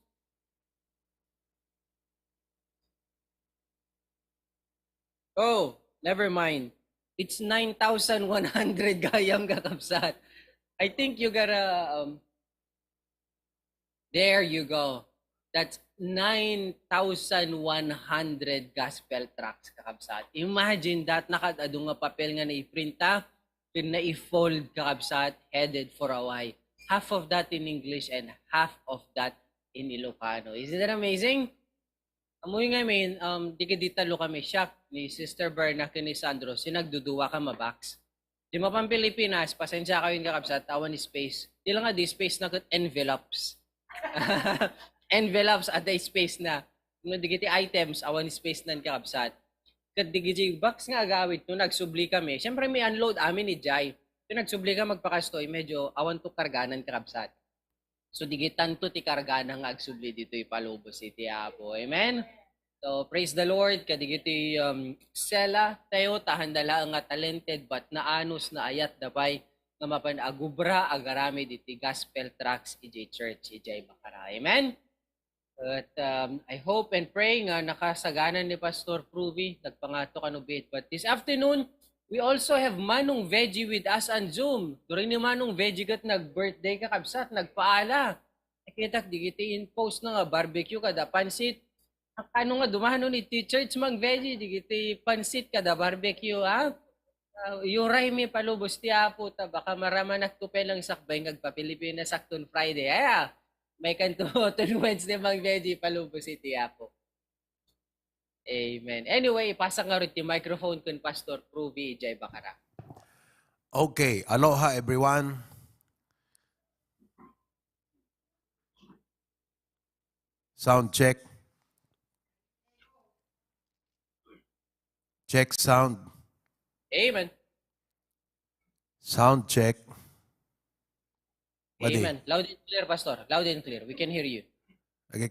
Oh, never mind. It's 9,100 gayam kakabsat. I think you gotta there you go. That's 9,100 gospel tracts kakabsat. Imagine that nakadado nga papel nga na-iprinta, na-i-fold kakabsat, headed for a Y. Half of that in English and half of that in Ilocano. Isn't that amazing? Amoy nga di talo kami siya ni Sister Berna ni Sandro, sinagduduwa ka mabox. Di mapang Pilipinas, pasensya kayo yung kakabsat, awan ni space. Di lang nga di space na envelopes. Envelopes at the space na. Nung digiti items, awan ni space na kakabsat. Kat digiti box nga agawit, nung nagsubli kami, syempre may unload amin ni Jai. Kung nagsubli ka magpakastoy, medyo awan to karganan kakabsat. So digitan to ti karganan nga agsubli dito ipalubo City Apo. Amen? So praise the Lord, kadigiti sela tayo tahandala nga talented but naanos na ayat dabay nga mapan agubra agarami diti gospel tracts EJ Church, EJ Bacara. Amen? But I hope and pray nga nakasaganan ni Pastor Pruvi, nagpangato kanubit. But this afternoon, we also have Manong Veggie with us on Zoom. During ni Manong Veggie kat nag-birthday ka kabsat, nagpaala. Nakitak digiti in post na nga barbecue kada pansit. Ano nga dumano ni Church Mang Veggie digiti pansit kada barbecue ha. Yuray mi palubos ti Apo ta baka maraman nagtupel lang sakbay ngagpa-Pilipinas sakton Friday. Aya. May kanto ton Wednesday Mang Veggie palubos ti Apo. Amen. Anyway, ipasa nga rin yung microphone kun Pastor Pruvi Jai Bacara. Okay, aloha everyone. Sound check. Check sound. Amen. Sound check. Madi. Amen. Loud and clear, Pastor. Loud and clear. We can hear you.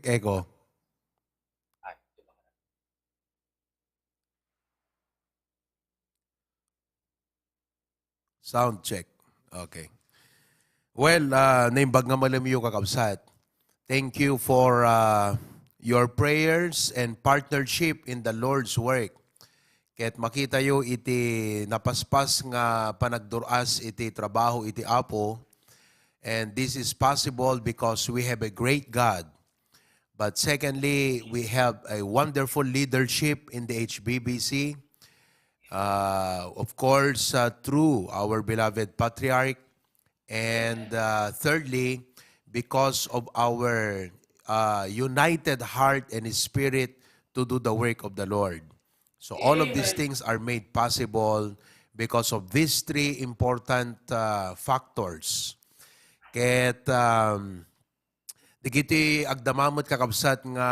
Echo. Sound check. Okay. Well, naimbag nga malamiyo kakabsat. Thank you for your prayers and partnership in the Lord's work. Kaya't makita yo iti napaspas nga panagduras iti trabaho iti Apo. And this is possible because we have a great God. But secondly, we have a wonderful leadership in the HBBC. Of course, through our beloved Patriarch. And thirdly, because of our united heart and spirit to do the work of the Lord. So all of these things are made possible because of these three important factors. Ket digiti agdamamot kakabsat nga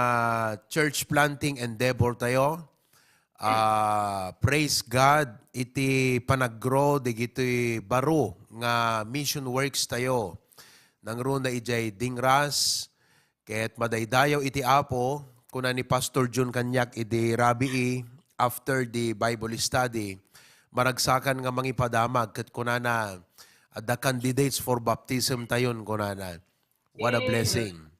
church planting endeavor tayo. Praise God, iti panaggrow digiti baro nga mission works tayo. Nangro na ijay dingras, ket madaydayaw iti Apo, kuna ni Pastor Jun Kanyak iti Rabii, after the Bible study, maragsakan nga mangipadamag, ket kuna na the candidates for baptism tayon kuna na. What a blessing.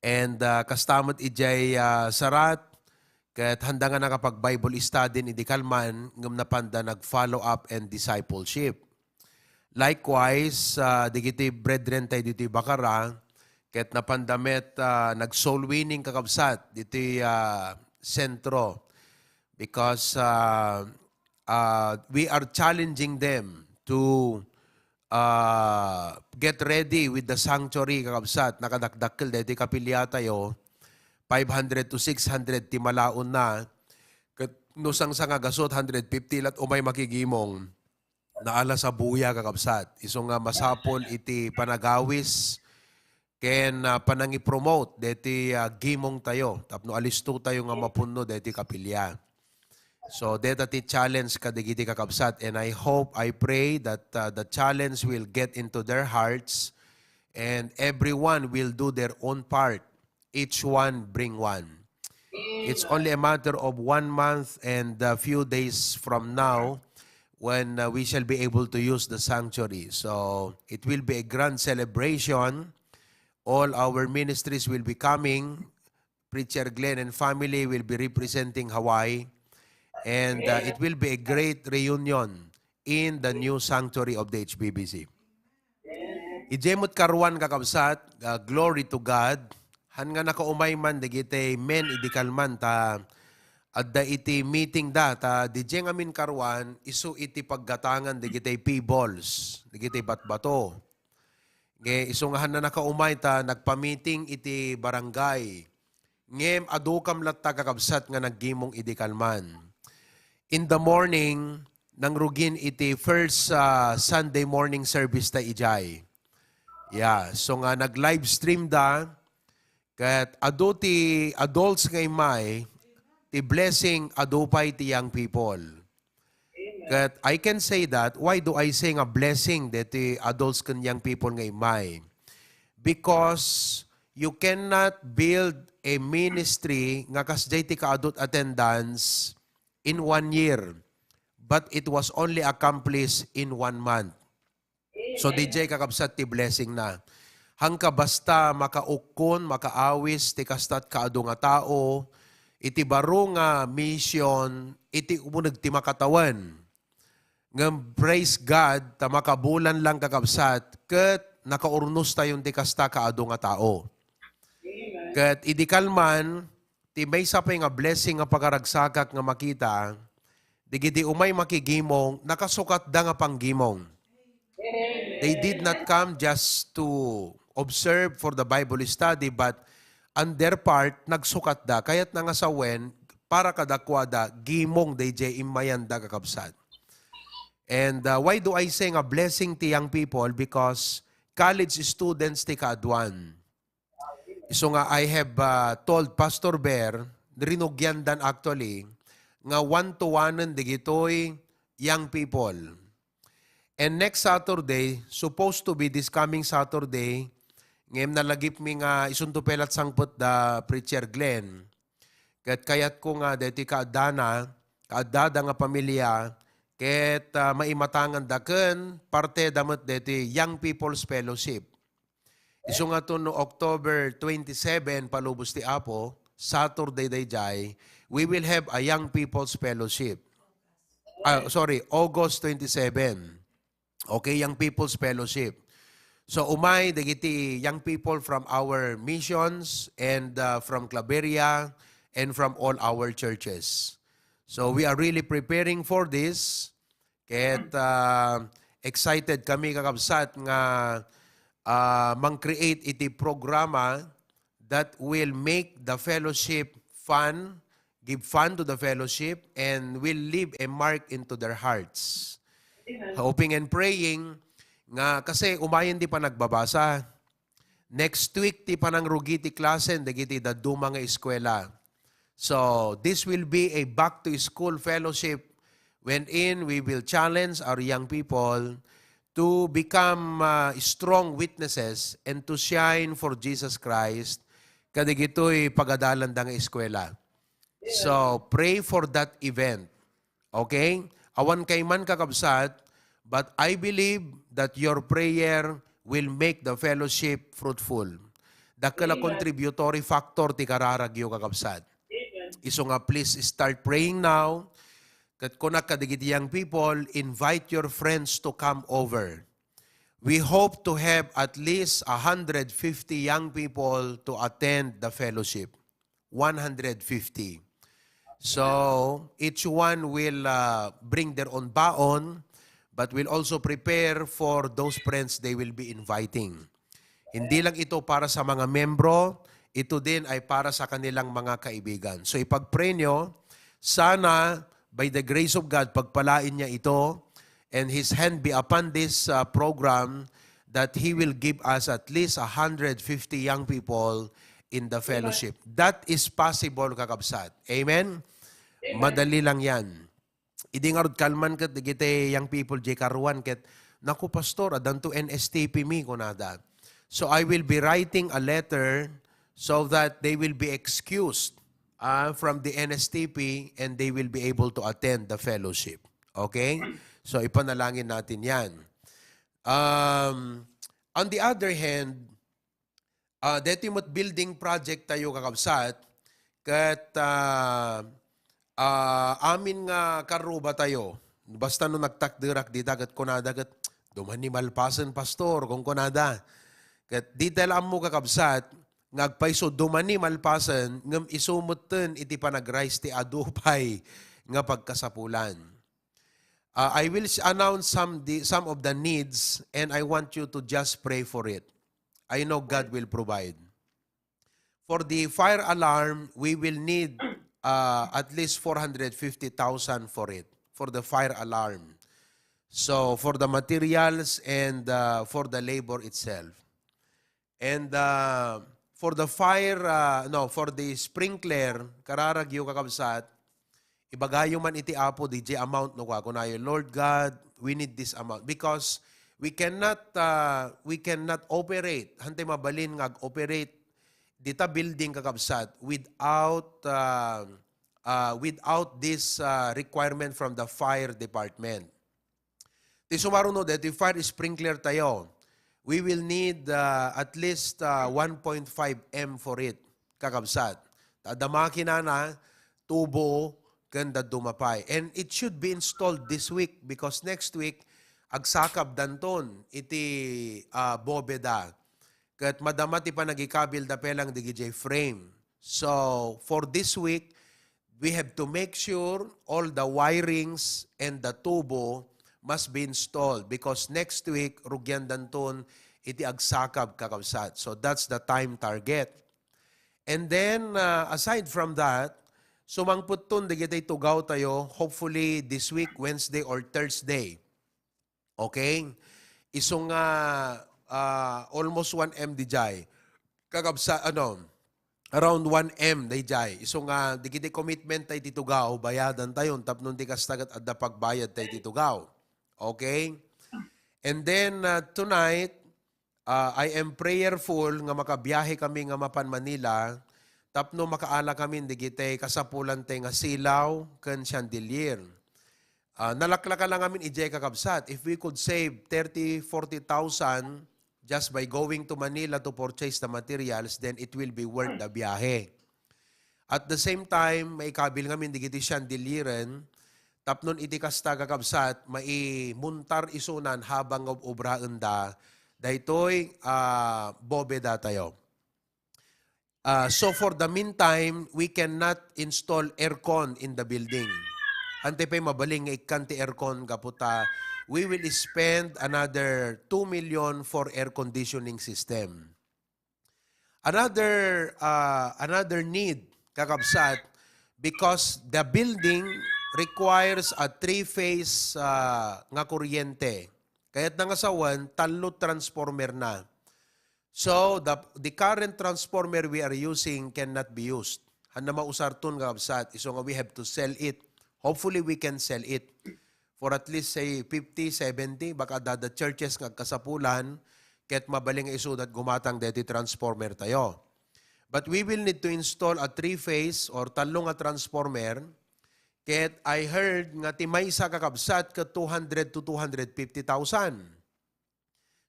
And kastamot ijay sarat, ket handa nga nakapag-Bible study ni Dikalman, ngam napanda nag-follow up and discipleship. Likewise, digiti brethren tayo dito Bacara, ket napandamet nag-soul winning kakabsat dito sentro. Because we are challenging them to get ready with the sanctuary kakabsat. Nakadakdakkel dito kapilya tayo. 500 to 600 timalaon na. Nusang sa nga gasot, 150 lat umay makigimong. naala sa buya kakabsat. Iso nga masapol iti panagawis ken panangi-promote deti gimong tayo. Tapno alisto tayo nga mapunno deti kapilya. So deta ti challenge kadigiti kakabsat, and I hope, I pray that the challenge will get into their hearts and everyone will do their own part. Each one bring one. It's only a matter of 1 month and a few days from now when we shall be able to use the sanctuary. So it will be a grand celebration. All our ministries will be coming. Preacher Glenn and family will be representing Hawaii. And it will be a great reunion in the new sanctuary of the HBBC. Ijemot karuan kakabsat, glory to God. Han nga nakaumay man, digite men idikalman ta, adda iti meeting da, ta dijeng amin karuan, isu iti paggatangan digite P-balls, digite batbato. Isu nga han na nakaumay ta, nagpa-meeting iti barangay. Ngem adukam latta kakabsat nga naggimong idikalman. In the morning, nang rugin iti first Sunday morning service ta ijay. Yeah, so nga nag-live stream da, kat ado ti adults ngay may, ti blessing adupay ti young people. Kat I can say that, why do I say nga blessing that ti adults kan young people ngay may? Because you cannot build a ministry nga kasjay ti kaadult attendance in 1 year, but it was only accomplished in 1 month. So DJ kakabsat ti blessing na. Hangka basta makaukon, makaawis, ti kastat kaado nga tao, iti baro nga mission, iti umunag ti makatawan. Ngam praise God, ta makabulan lang kakabsat, ket nakaurnos tayon ti kasta kaado nga tao. Ket idikalman, ti may sapay nga blessing nga pagaragsakak nga makita, digidi umay makigimong, nakasukat da nga panggimong. They did not come just to observe for the Bible study, but on their part, nagsukat da. Kaya't nga sa wen, para kadakwada, gimong DJ imayan da kakabsat. And why do I say nga blessing ti young people? Because college students ti kaadwan. So nga I have told Pastor Bear, rinugyandan actually, nga one-to-one digitoy young people. And next Saturday, supposed to be this coming Saturday, ngayon nalagip mi nga isuntupelat sangput da Preacher Glenn. Kayat ko nga deti kaadana, kaadada nga pamilya, ket maimatangan daken parte damat deti Young People's Fellowship. Isu nga to no October 27 palubos ti Apo, Saturday dayjay, we will have a Young People's Fellowship. August 27. Okay, Young People's Fellowship. So umay dagiti young people from our missions and from Claveria and from all our churches. So we are really preparing for this. Ket excited kami kakabsat nga mang-create iti programa that will make the fellowship fun, give fun to the fellowship, and will leave a mark into their hearts. Hoping and praying nga kasi umayan di pa nagbabasa. Next week ti panangrugi ti klasen dagiti daduma nga eskwela. So this will be a back to school fellowship wherein we will challenge our young people to become strong witnesses and to shine for Jesus Christ kadigitoy pagadalan da nga eskwela. So pray for that event. Okay? Awan kay man kakabsat, but I believe that your prayer will make the fellowship fruitful. Dakala contributory factor ti kararagyo kakabsat. Iso nga please start praying now. Kat kunak kadigiti young people, invite your friends to come over. We hope to have at least 150 young people to attend the fellowship. 150. So, each one will bring their own baon, but will also prepare for those friends they will be inviting. Hindi lang ito para sa mga membro, ito din ay para sa kanilang mga kaibigan. So, ipag-pray nyo, sana, by the grace of God, pagpalain niya ito, and His hand be upon this program that He will give us at least 150 young people in the fellowship. That is possible, kakabsat. Amen? Madali lang yan. Idi nga rod kalman kat digite young people jay karuan ket naku pastor adan to NSTP mi kunada. So I will be writing a letter so that they will be excused from the NSTP and they will be able to attend the fellowship. Okay? So ipanalangin natin yan. On the other hand, detimot building project tayo kakabsat, kat amin nga karuba tayo. Basta no nagtakdirak di dagat kunada kat dumani malpasan pastor kung kunada. Kat di talam mo kakabsat, ngagpaiso dumani malpasan, ngam isumutten iti panagrais ti adupay nga pagkasapulan. I will announce some of the needs and I want you to just pray for it. I know God will provide. For the fire alarm, we will need at least 450,000 for it, for the fire alarm. So for the materials and for the labor itself. And for the for the sprinkler, kararagyo kakabsat, ibagayo man iti apo DJ amount no kunayo, Lord God, we need this amount because we cannot operate hante mabalin operate dita building kakabsat without this requirement from the fire department. Ti sumaro no dito fire sprinkler tayo. We will need at least 1.5 M for it kakabsat. Tadamakina na tubo ganda dumapay. And it should be installed this week because next week, agsakab danton iti bobeda. Kat madamati pa nagikabil da pelang digijay frame. So, for this week, we have to make sure all the wirings and the tubo must be installed because next week, rugyan danton iti agsakab kakabsat. So, that's the time target. And then, aside from that, sumangputton digitay tugaw tayo, hopefully this week, Wednesday or Thursday. Okay? Isong almost 1 M di jay. Kakabsa, around 1 M di jay. Isong digitay commitment tayo titugaw, bayadan tayo, tapnon di kastagat at da pagbayad tayo titugaw. Okay? And then tonight, I am prayerful nga makabiyahe kami nga mapan Manila. Tapno makaala kami digite kasapulan te nga silaw ken chandelier. Nalaklaka lang amin ijay kakabsat. If we could save 30-40,000 just by going to Manila to purchase the materials, then it will be worth the biyahe. At the same time, may kabil ngamin digiti chandelieren. Tapnon iti kasta kakabsat, maimuntar isunan habang obraan da. Daytoy bobeda tayo. So for the meantime, we cannot install aircon in the building. Hante pa'y mabaling nga ikanti aircon kaputa. We will spend another 2 million for air conditioning system. Another need, kakabsat, because the building requires a 3-phase nga kuryente. Kaya't nangasawan, talo transformer na. So, the current transformer we are using cannot be used. Handa mausarton kakabsat, so nga we have to sell it. Hopefully, we can sell it for at least, say, 50, 70. Baka the churches nga kasapulan, ket mabaling isudat gumatang deti transformer tayo. But we will need to install a 3-phase or talo nga transformer. Ket I heard nga timay sa kakabsat ka 200 to 250,000.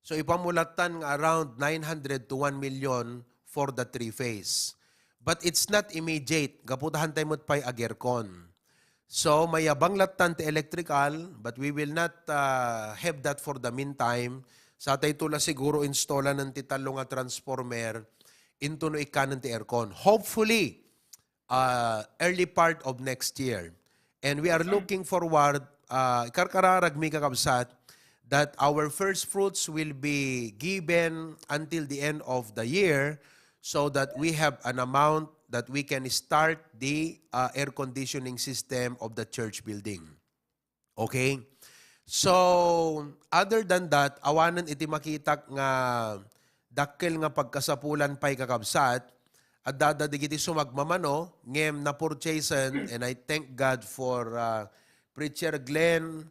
So ipamulatan nga around 900 to 1 million for the 3-phase. But it's not immediate. Gaputahan tayo mo't pa'y agercon. So mayabang latan ti electrical, but we will not have that for the meantime. Sa tayo tula siguro installan ng titalo nga transformer into no ikanan ti aircon. Hopefully, early part of next year. And we are looking forward, ikarkararag mi kakabsat, that our first fruits will be given until the end of the year so that we have an amount that we can start the air conditioning system of the church building. Okay? So, other than that, awanan iti makita nga dakkel nga pagkasapulan pay kakabsat, at dadadig iti sumagmamano, ngem na-purchasen, and I thank God for Preacher Glenn,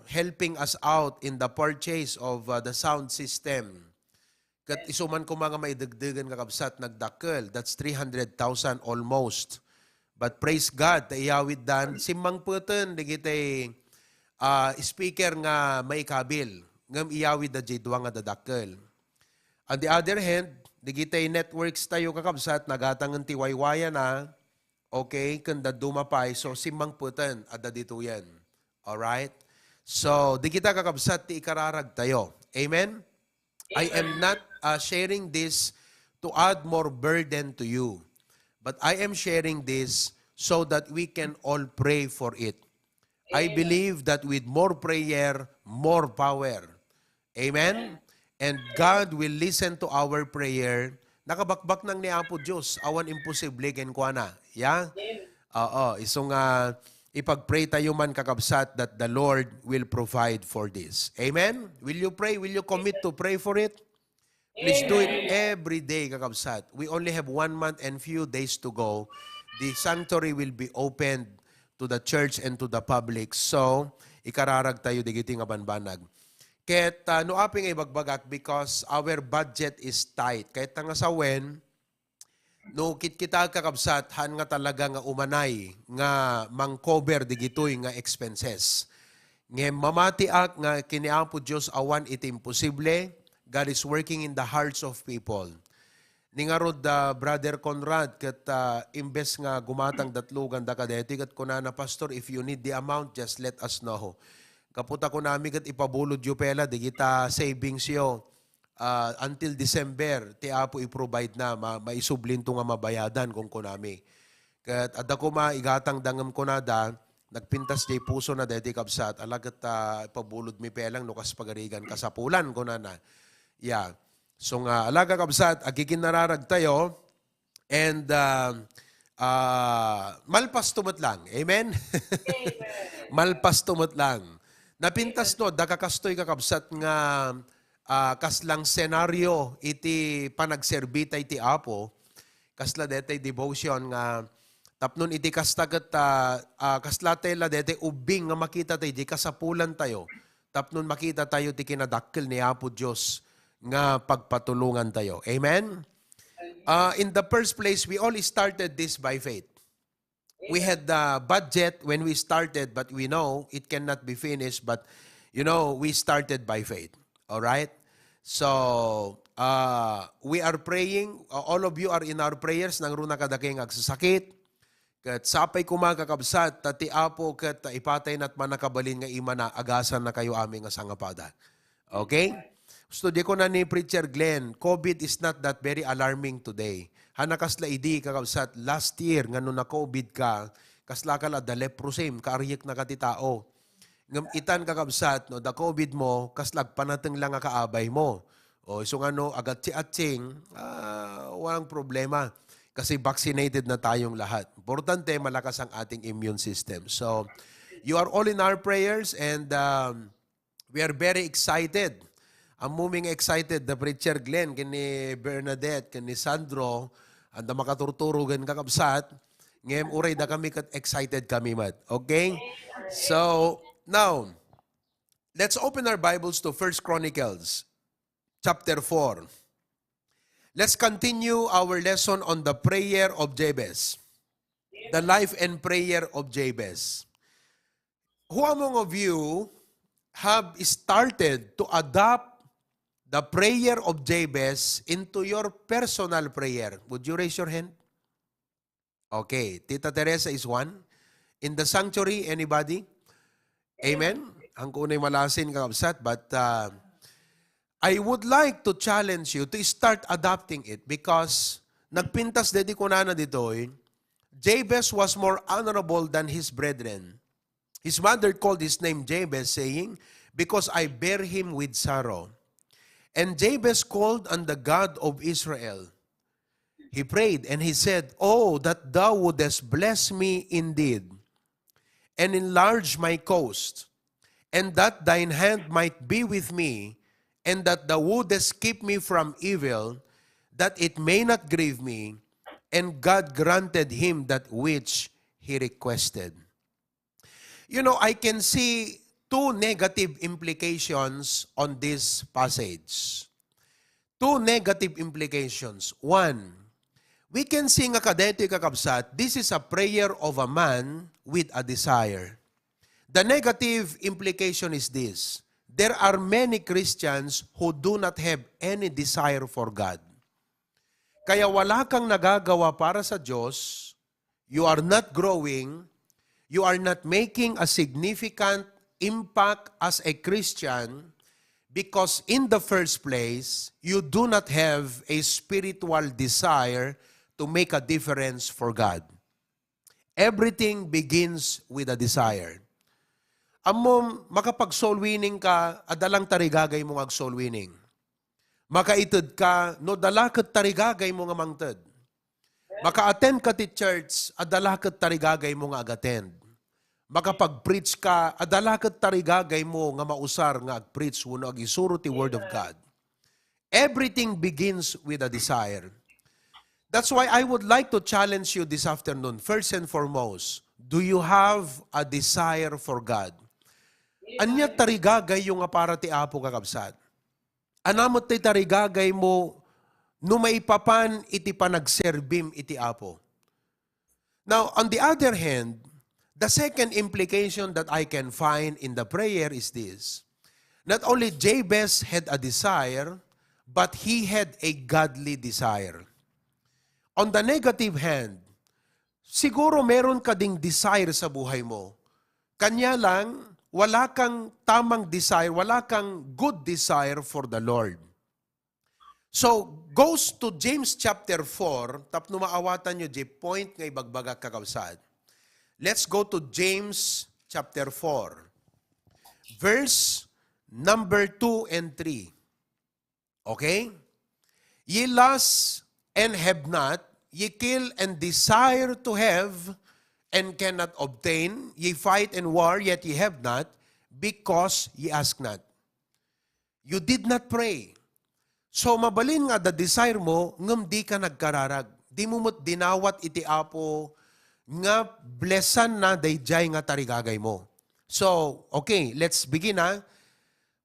helping us out in the purchase of the sound system. Kat isuman ko mga maidagdagan kakabsat, nagdakkel, that's 300,000 almost. But praise God, taiyawid dan, simang putin, digitay speaker nga may kabil, ngam iyawid da jidwa nga dadakkel. On the other hand, digitay networks tayo kakabsat, nagatangan tiwaywaya na, okay, kanda dumapay, so simang putin, ada dito yan. Alright? So, di kita kakabsat, ti ikararag tayo. Amen? I am not sharing this to add more burden to you. But I am sharing this so that we can all pray for it. I believe that with more prayer, more power. Amen? And God will listen to our prayer. Nakabakbak nang ni Apo Diyos. Awan imposible ken kuana. Yeah? Oo. Isong ipag-pray tayo man kakabsat that the Lord will provide for this. Amen? Will you pray? Will you commit to pray for it? Please do it every day, kakabsat. We only have 1 month and few days to go. The sanctuary will be opened to the church and to the public. So, ikararag tayo digiti nga banbanag. Ket no aping ibagbagak because our budget is tight. Kahit nga sa wen, no kita kakabsat, han nga talaga nga umanay nga mang-cover digitoy nga expenses. Ngem mamatiak nga kiniampo Diyos awan iti imposible. God is working in the hearts of people. Ningarod Brother Conrad, kat imbes nga gumatang datlugan da kadeti, kat kunana, Pastor, if you need the amount, just let us know. Kaputa ko namin kat ipabulod yu pela, di kita savings yo. Until December, ti apo i-provide na, maisublin to nga mabayadan kung kunami. Kat adda ko igatang dangam ko na da, nagpintas di puso na deti kabsat, alagat ipabulod mi pelang nukas pagarigan kasapulan ko na. Yeah. So nga, alaga kabsat, agigin nararag tayo, and malpas tumot lang. Amen? Malpas tumot lang. Napintas no, dakakastoy kakabsat nga kaslang senaryo iti panagserbita iti Apo, kasla dete devotion nga tapnon iti kastagat kasla tela dete ubing nga makita tayo, di kasapulan tayo. Tapnon makita tayo ti kinadakkel ni Apo Diyos nga pagpatulungan tayo. Amen? In the first place, we all started this by faith. We had the budget when we started, but we know it cannot be finished, but we started by faith. All right? So, we are praying. All of you are in our prayers. Nang runa kadaking agsasakit. Kat sapay kumakakabsat, tati Apo kat ipatay na't manakabalin nga ima na agasan na kayo aming nga sangapada. Okay? Study ko na ni Preacher Glenn, COVID is not that very alarming today. Hanakasla idi kakabsat, last year, nga nung na-COVID ka, kasla ka la, the leprosim, kaariyek na katitao. Ngam itan kakabsat, no, the COVID mo, kaslag panateng lang nga kaabay mo. O, so agat si atsing, walang problema. Kasi vaccinated na tayong lahat. Importante, malakas ang ating immune system. So, you are all in our prayers, and we are very excited. Ang muming excited, the Preacher Glenn, kini Bernadette, kini Sandro, anda makaturturugan kakabsat, ngayong uray da kami excited kami mat. Okay? So, now, let's open our Bibles to 1 Chronicles, chapter 4. Let's continue our lesson on the prayer of Jabez. The life and prayer of Jabez. Who among of you have started to adopt the prayer of Jabez into your personal prayer? Would you raise your hand? Okay. Tita Teresa is one. In the sanctuary, anybody? Amen? Ang kunay malasin kakabsat, but I would like to challenge you to start adopting it because nagpintas dedi ko na dito, Jabez was more honorable than his brethren. His mother called his name Jabez, saying, because I bear him with sorrow. And Jabez called on the God of Israel. He prayed and he said, oh, that thou wouldest bless me indeed, and enlarge my coast, and that thine hand might be with me, and that thou wouldest keep me from evil, that it may not grieve me. And God granted him that which he requested. You know, I can see two negative implications on this passage. Two negative implications. One, we can see nga kadeti kakabsat, this is a prayer of a man with a desire. The negative implication is this: there are many Christians who do not have any desire for God. Kaya wala kang nagagawa para sa Diyos, you are not growing, you are not making a significant impact as a Christian, because in the first place, you do not have a spiritual desire to make a difference for God. Everything begins with a desire. Amo, makapag-soul winning ka, adalang tarigagay mo ag-soul winning. Makaitid ka, no dalakot tarigagay mo nga mangtid. Maka-attend ka ti church, adalakot tarigagay mo nga ag-attend. Makapag-preach ka, adalakot tarigagay mo nga mausar nga ag-preach, wano ag-isuro ti Word of God. Everything begins with a desire. That's why I would like to challenge you this afternoon. First and foremost, do you have a desire for God? Anya tarigagay yung nga para ti Apo kakabsat. Anamot ti tarigagay mo, no maipapan iti panagserbim iti Apo. Now, on the other hand, the second implication that I can find in the prayer is this. Not only Jabez had a desire, but he had a godly desire. On the negative hand, siguro meron ka ding desire sa buhay mo. Kanya lang, wala kang tamang desire, wala kang good desire for the Lord. So, goes to James chapter 4, tapno maawatan nyo, point nga ibagbaga kakabsad. Let's go to James chapter 4, verse number 2 and 3. Okay? Ye lust and have not, ye kill and desire to have, and cannot obtain, ye fight and war, yet ye have not, because ye ask not. You did not pray. So mabalin nga the desire mo, ngam di ka nagkararag. Di mo mo't dinawat iti Apo, nga blessan na dayjay nga tarigagay mo. So, okay, let's begin ha.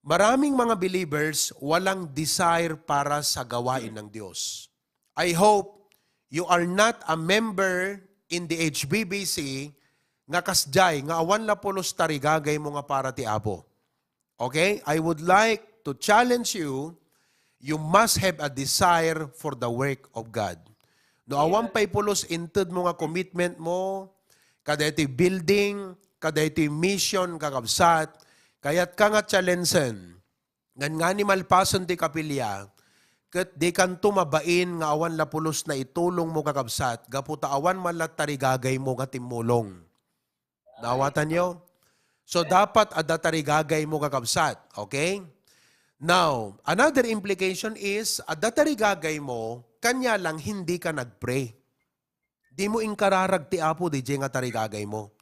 Maraming mga believers walang desire para sa gawain ng Diyos. I hope you are not a member in the HBBC nga kasjay, nga awan la pulos tarigagay mo nga para ti Apo. Okay? I would like to challenge you, you must have a desire for the work of God. No awan pay pulos inted mo nga commitment mo, kada iti building, kada iti mission kakabsat, kayat ka nga challengen, ngan nga ni malpason ti kapilya, ket di kan tumabain nga awan la pulos na itulong mo kakabsat, gaputa awan man la tarigagay mo nga timulong. Nawatan nyo? So dapat ada tarigagay mo kakabsat, okay? Now, another implication is, ada tarigagay mo, kanya lang hindi ka nagpray. Di mo inkararag ti Apo, di nga tarigagay mo.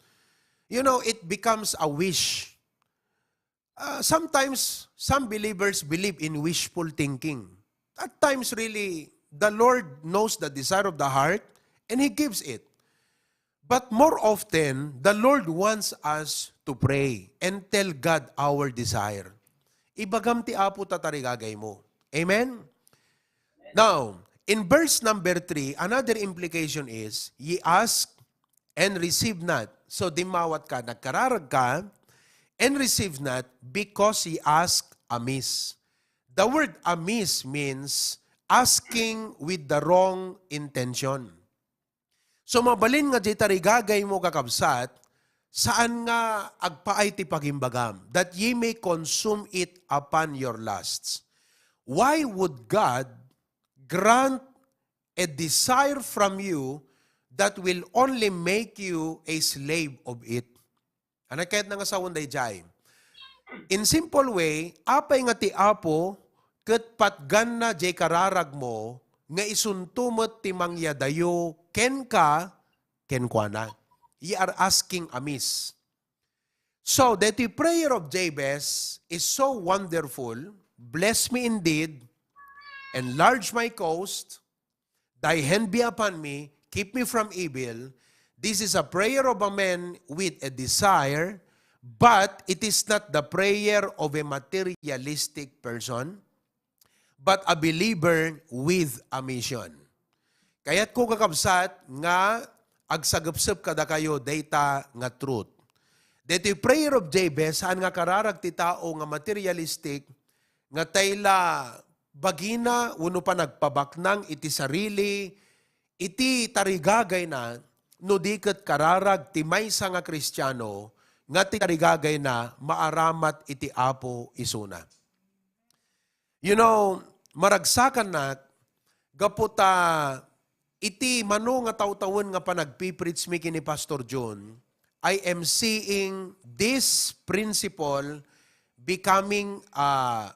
You know, it becomes a wish. Sometimes, some believers believe in wishful thinking. At times, really, the Lord knows the desire of the heart, and He gives it. But more often, the Lord wants us to pray and tell God our desire. Ibagam ti Apo tatarigagay mo. Amen? Now, in verse number 3, another implication is, ye ask and receive not. So, dimawat ka, nagkararag ka, and receive not because ye ask amiss. The word amiss means asking with the wrong intention. So, mabalin nga di tarigagay mo kakabsat, saan nga agpaay ti pagimbagam, that ye may consume it upon your lusts. Why would God grant a desire from you that will only make you a slave of it? Ano kahit nga sa unday jay? In simple way, apay nga ti Apo, ket patgan na jay kararag mo, nga isuntumot ti mangyadayo, ken ka, ken kwa na. Ye are asking amiss. So, that the prayer of Jabez is so wonderful. Bless me indeed, enlarge my coast, thy hand be upon me, keep me from evil. This is a prayer of a man with a desire, but it is not the prayer of a materialistic person, but a believer with a mission. Kaya't ko kakabsat nga agsagapsap kada kayo data nga truth. Dito yung prayer of Jabez, saan nga kararag ti tao nga materialistic, nga tayla bagina, uno pa nagpabaknang iti sarili, iti tarigagay na, no diket kararag ti maysa nga Kristiyano, nga ti tarigagay na maaramat iti Apo isuna. You know, maragsakan na, gaputa iti mano nga taw-tawon nga panagpipreach mi kini Pastor John, I am seeing this principle becoming a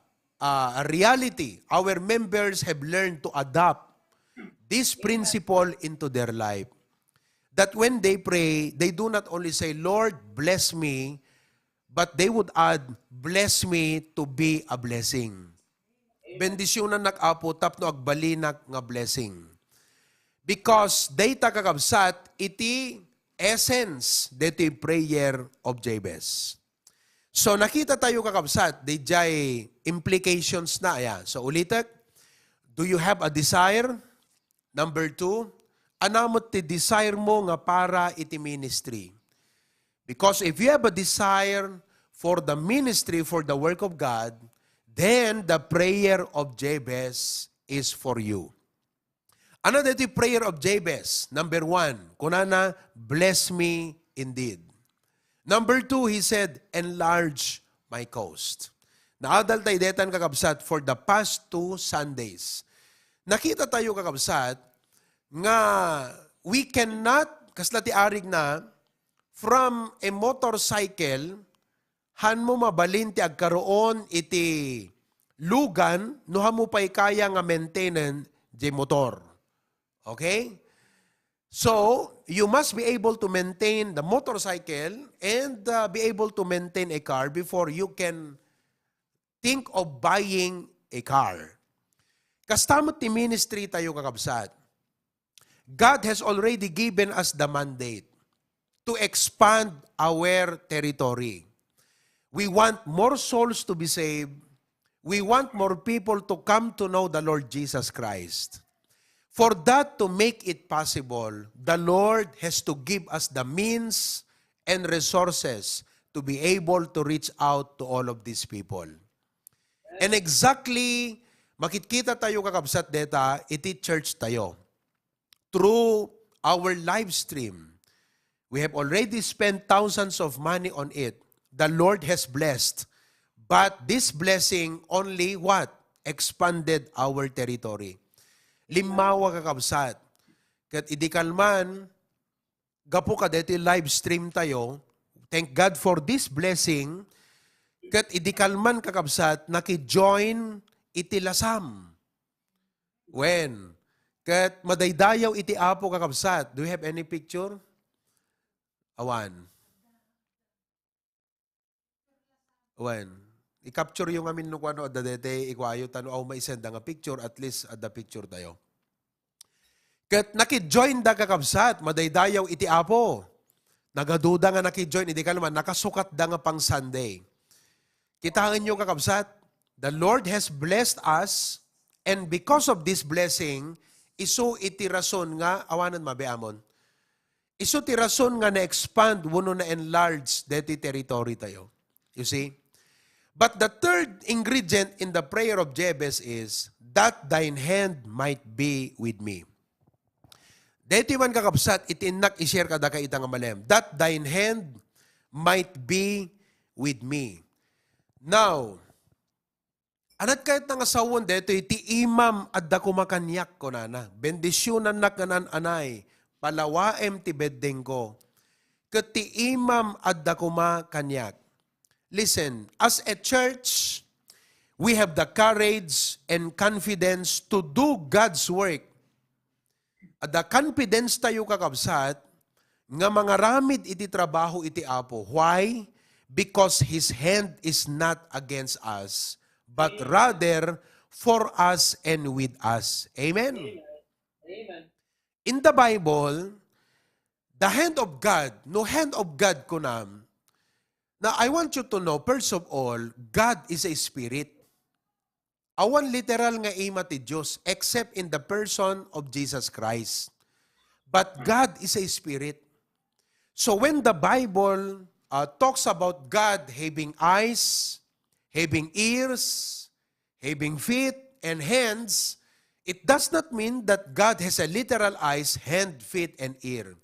reality. Our members have learned to adopt this principle into their life. That when they pray, they do not only say, Lord, bless me, but they would add, bless me to be a blessing. Bendisyonan nak-apo, tapno agbalinak nga blessing. Because they takakabsat, iti essence dito prayer of Jabez. So nakita tayo kakabsat, di jay implications na. Ayan. So ulitek, do you have a desire? Number 2, anamot ti desire mo nga para iti ministry. Because if you have a desire for the ministry, for the work of God, then the prayer of Jabez is for you. Ano dito prayer of Jabez? Number 1, kunana, bless me indeed. Number 2, he said, enlarge my coast. Naadal tayo detan kakabsat for the past 2 Sundays. Nakita tayo kakabsat nga we cannot, kaslati arig na, from a motorcycle, han mo mabalin ti agkaroon iti lugan, no hamo pa'y kaya nga maintainen di motor. Okay? So, you must be able to maintain the motorcycle and be able to maintain a car before you can think of buying a car. Kastamot ti ministry tayo kakabsat. God has already given us the mandate to expand our territory. We want more souls to be saved. We want more people to come to know the Lord Jesus Christ. For that to make it possible, the Lord has to give us the means and resources to be able to reach out to all of these people. And exactly, makikita tayo kakabsat deta, iti church tayo. Through our live stream, we have already spent thousands of money on it. The Lord has blessed. But this blessing only what? Expanded our territory. Limawa kakabsat. Kat idikalman, gapo ka deti live stream tayo. Thank God for this blessing. Kat idikalman kakabsat, naki-join iti lasam. When? Kat madaydayaw iti Apo kakabsat. Do you have any picture? Awan. I-capture yung amin no kwano at dete ikwayo tano aw maisend nga picture, at least at the picture tayo. Kat naki-join da kakabsat, madaydayaw iti Apo. Nagaduda nga naki-join, hindi ka naman, nakasukat da nga pang Sunday. Kitaan nyo kakabsat, the Lord has blessed us, and because of this blessing, iso iti rason nga, awanan mabiamon, iso ti rason nga na-expand, wuno na-enlarge deti territory tayo. You see? But the third ingredient in the prayer of Jabez is, that thine hand might be with me. Dito man kakabsat, itinak ishare kada ka itang amalem. That thine hand might be with me. Now, anat kahit nga sawon dito, iti imam adda kumakanyak ko na. Bendisyonan na kanan anay, palawaem ti bedding ko. Kati imam adda kumakanyak. Listen, as a church, we have the courage and confidence to do God's work. At the confidence tayo kakabsat, nga mga ramid iti trabaho iti Apo. Why? because His hand is not against us, but rather for us and with us. Amen? Amen. In the Bible, the hand of God, no hand of God kunam. Now, I want you to know, first of all, God is a spirit. Awan literal nga ima ti Diyos, except in the person of Jesus Christ. But God is a spirit. So when the Bible talks about God having eyes, having ears, having feet, and hands, it does not mean that God has a literal eyes, hand, feet, and ear.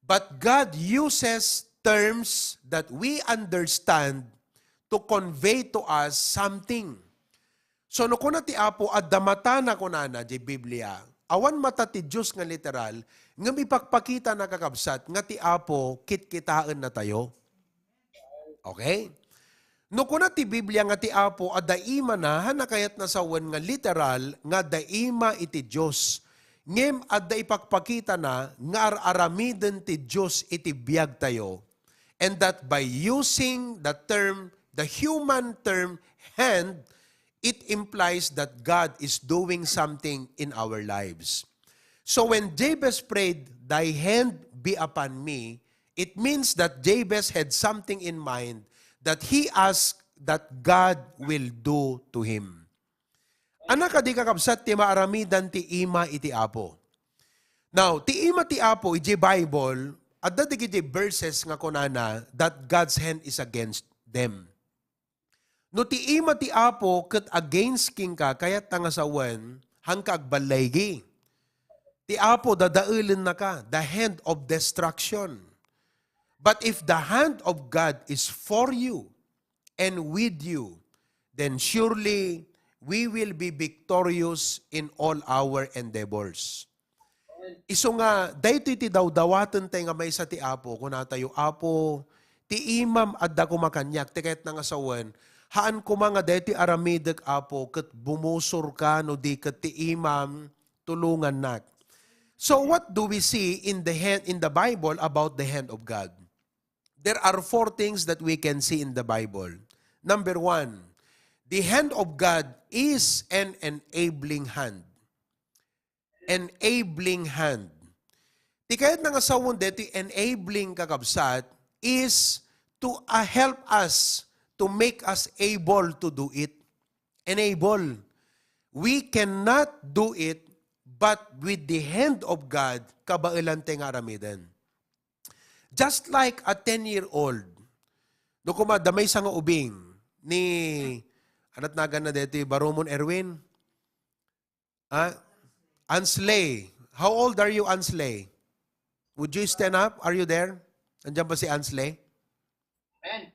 But God uses terms that we understand to convey to us something. So no kuna ti Apo at damata na kunana di Biblia, awan mata ti Diyos nga literal, nga mipagpakita na kakabsat, nga ti Apo kitkitaan na tayo. Okay? No kuna ti Biblia nga ti Apo at daima na, hanakayat na sawan nga literal, nga daima iti Diyos. Ngem at da ipagpakita na, nga aramiden ti Diyos iti biyag tayo. And that by using the term, the human term, hand, it implies that God is doing something in our lives. So when Jabez prayed, "Thy hand be upon me," it means that Jabez had something in mind that he asked that God will do to him. Anak adi kakabsat ti maaramidan ti ima iti Apo. Now, ti ima ti Apo, iti Bible, at dati iti verses nga kunana that God's hand is against them. No ti ima ti Apo ket against king ka kayat tangasawen hangka agbalaygi. Ti Apo dadaelen na ka, the hand of destruction. But if the hand of God is for you and with you, then surely we will be victorious in all our endeavors. Iso nga, dahito iti dawdawatan tayo nga may sa ti Apo, kung natayo Apo, ti imam adda kumakanyak, ti kahit nangasawan, haan ko mga deti aramidek Apo, kat bumusor ka, no di kat ti imam, tulungan nak. So what do we see in the Bible about the hand of God? There are 4 things that we can see in the Bible. Number 1, the hand of God is an enabling hand. Enabling hand. Ti kahit nangasawon dito, enabling kakabsat is to help us, to make us able to do it. Enable. We cannot do it, but with the hand of God, kabailan tayong aramidan. Just like a 10-year-old, no kumadamay sa nga ubing, ni, anat nagan na dito, Barumon Erwin? Ansley. How old are you, Ansley? Would you stand up? Are you there? Andiyan ba si Ansley? Amen.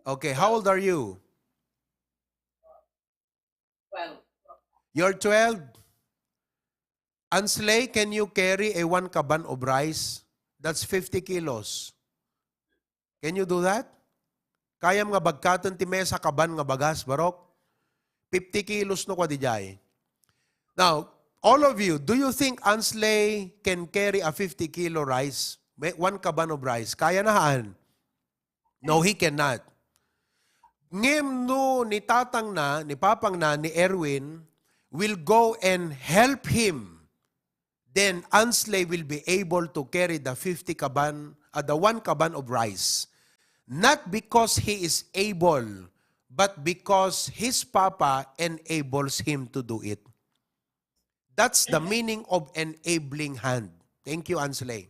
Okay, how old are you? 12. You're 12? Ansley, can you carry a 1 kaban of rice? That's 50 kilos. Can you do that? Kaya nga bagkatan ti mesa kaban nga bagas, barok? 50 kilos no kwa di jay. Now, all of you, do you think Ansley can carry a 50 kilo rice? 1 kaban of rice. Kaya na haan? No, he cannot. Ngem no ni tatang na, ni papang na, ni Erwin, will go and help him. Then Ansley will be able to carry the 50 kaban, the 1 kaban of rice. Not because he is able, but because his papa enables him to do it. That's the meaning of enabling hand. Thank you, Ansley.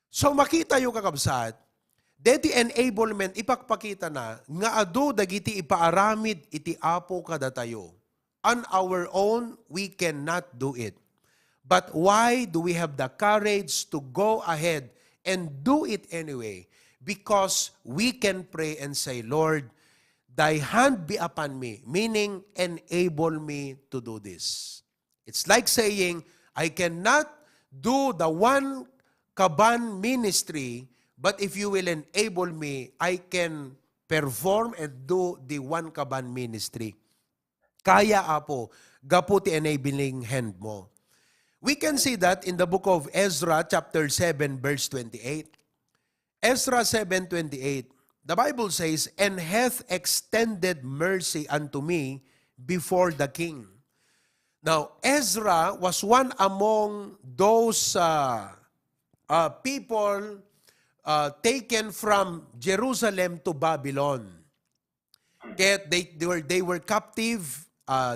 So makita yung kakabsat, deti enablement, ipakpakita na, nga ado dagiti ipaaramid iti Apo kada tayo. On our own, we cannot do it. But why do we have the courage to go ahead and do it anyway? Because we can pray and say, Lord, thy hand be upon me, meaning enable me to do this. It's like saying, I cannot do the 1 kaban ministry, but if you will enable me, I can perform and do the 1 kaban ministry. Kaya Apo, gaputi enabling hand mo. We can see that in the book of Ezra, chapter 7, verse 28. Ezra 7:28. the Bible says, and hath extended mercy unto me before the king. Now, Ezra was one among those people taken from Jerusalem to Babylon. That they were captive.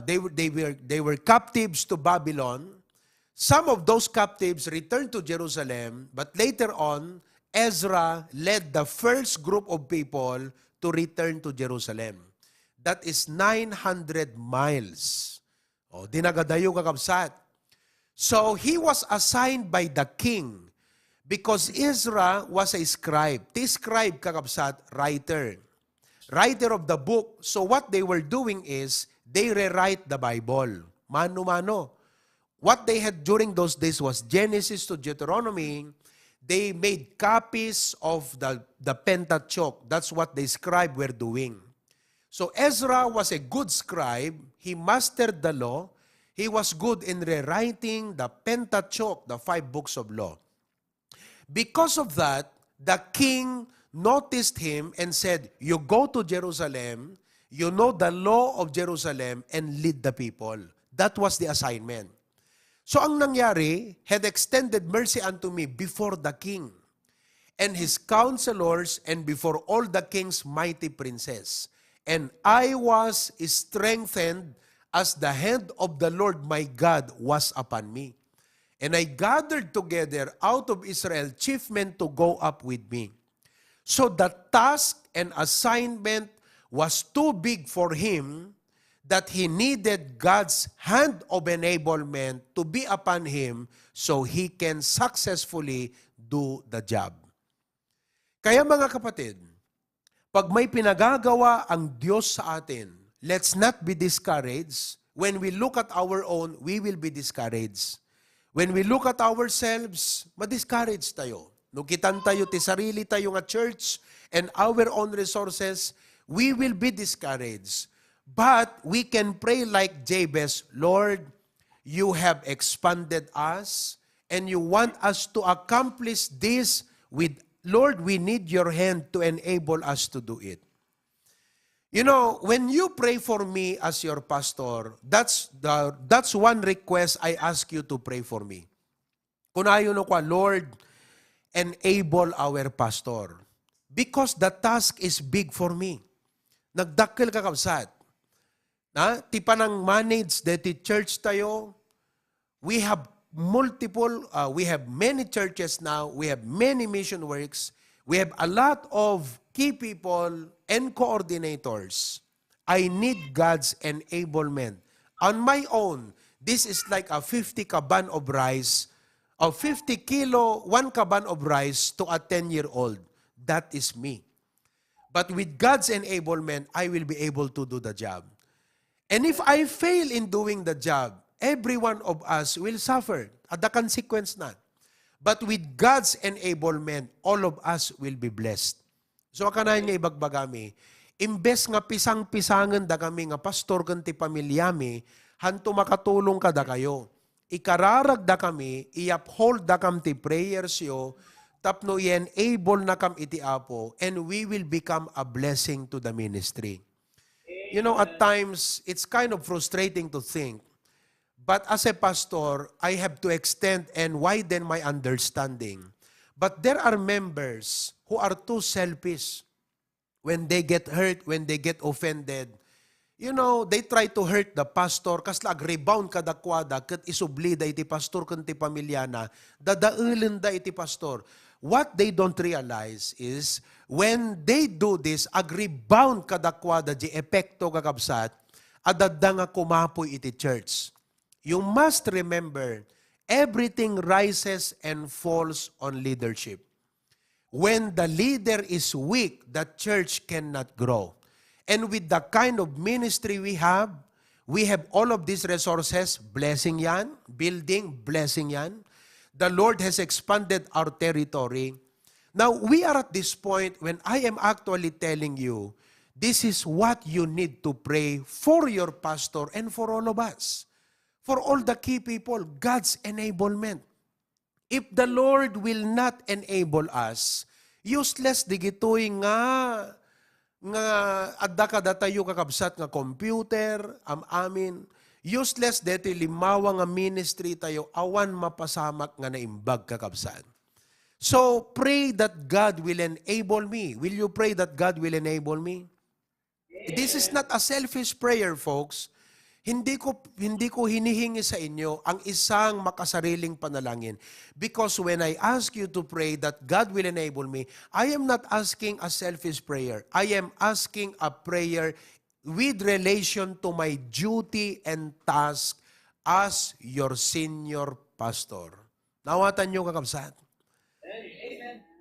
They were captives to Babylon. Some of those captives returned to Jerusalem, but later on, Ezra led the first group of people to return to Jerusalem. That is 900 miles. O, dinagadayo kakabsat. So, he was assigned by the king because Ezra was a scribe. This scribe, kakabsat, writer of the book. So, what they were doing is, they rewrite the Bible. Mano-mano. What they had during those days was Genesis to Deuteronomy. They made copies of the Pentateuch. That's what the scribe were doing. So Ezra was a good scribe. He mastered the law. He was good in rewriting the Pentateuch, the 5 books of law. Because of that, the king noticed him and said, you go to Jerusalem, you know the law of Jerusalem, and lead the people. That was the assignment. So ang nangyari, had extended mercy unto me before the king and his counselors and before all the king's mighty princes. And I was strengthened as the hand of the Lord my God was upon me. And I gathered together out of Israel chief men to go up with me. So the task and assignment was too big for him, that he needed God's hand of enablement to be upon him so he can successfully do the job. Kaya mga kapatid, pag may pinagagawa ang Diyos sa atin, let's not be discouraged. When we look at our own, we will be discouraged. When we look at ourselves, ma-discourage tayo. Nung kitan tayo, ti sarili tayo nga church and our own resources, we will be discouraged. But we can pray like Jabez, Lord, you have expanded us and you want us to accomplish this with, Lord, we need your hand to enable us to do it. You know, when you pray for me as your pastor, that's one request I ask you to pray for me. Kunayon ko, Lord, enable our pastor. Because the task is big for me. Nagdakkel ka kabsat. Na, ti panang manage deti church tayo, we have we have many churches now, we have many mission works, we have a lot of key people and coordinators. I need God's enablement. On my own, this is like a 50 kaban of rice, or 50 kilo, 1 kaban of rice to a 10-year-old. That is me. But with God's enablement, I will be able to do the job. And if I fail in doing the job, every one of us will suffer at the consequence na. But with God's enablement, all of us will be blessed. So akanayin nga ibagbagami, imbes nga pisang-pisangan da kami nga pastor kanti pamilyami, hanto makatulong ka da kayo. Ikararag da kami, i-uphold da kam ti prayers yo, tapno i-enable na kam iti apo, and we will become a blessing to the ministry. You know, at times, it's kind of frustrating to think, but as a pastor, I have to extend and widen my understanding. But there are members who are too selfish. When they get hurt, when they get offended, you know, they try to hurt the pastor, kasla ag-rebound kadakwada, kat isublida iti pastor kanti pamilyana, dadaulen da iti pastor. What they don't realize is, when they do this, ag-rebound kadakwada di epekto kakabsat, adadda nga kumapoy iti church. You must remember, everything rises and falls on leadership. When the leader is weak, the church cannot grow. And with the kind of ministry we have all of these resources, blessing yan, building, blessing yan. The Lord has expanded our territory. Now, we are at this point when I am actually telling you, this is what you need to pray for your pastor and for all of us. For all the key people, God's enablement. If the Lord will not enable us, useless digitoy nga nga adda kada tayo kakabsat nga computer, amin, useless deti limawa nga ministry tayo, awan mapasamak nga naimbag kakabsat. So, pray that God will enable me. Will you pray that God will enable me? This is not a selfish prayer, folks. Hindi ko hinihingi sa inyo ang isang makasariling panalangin. Because when I ask you to pray that God will enable me, I am not asking a selfish prayer. I am asking a prayer with relation to my duty and task as your senior pastor. Nawatan nyo kakabsat?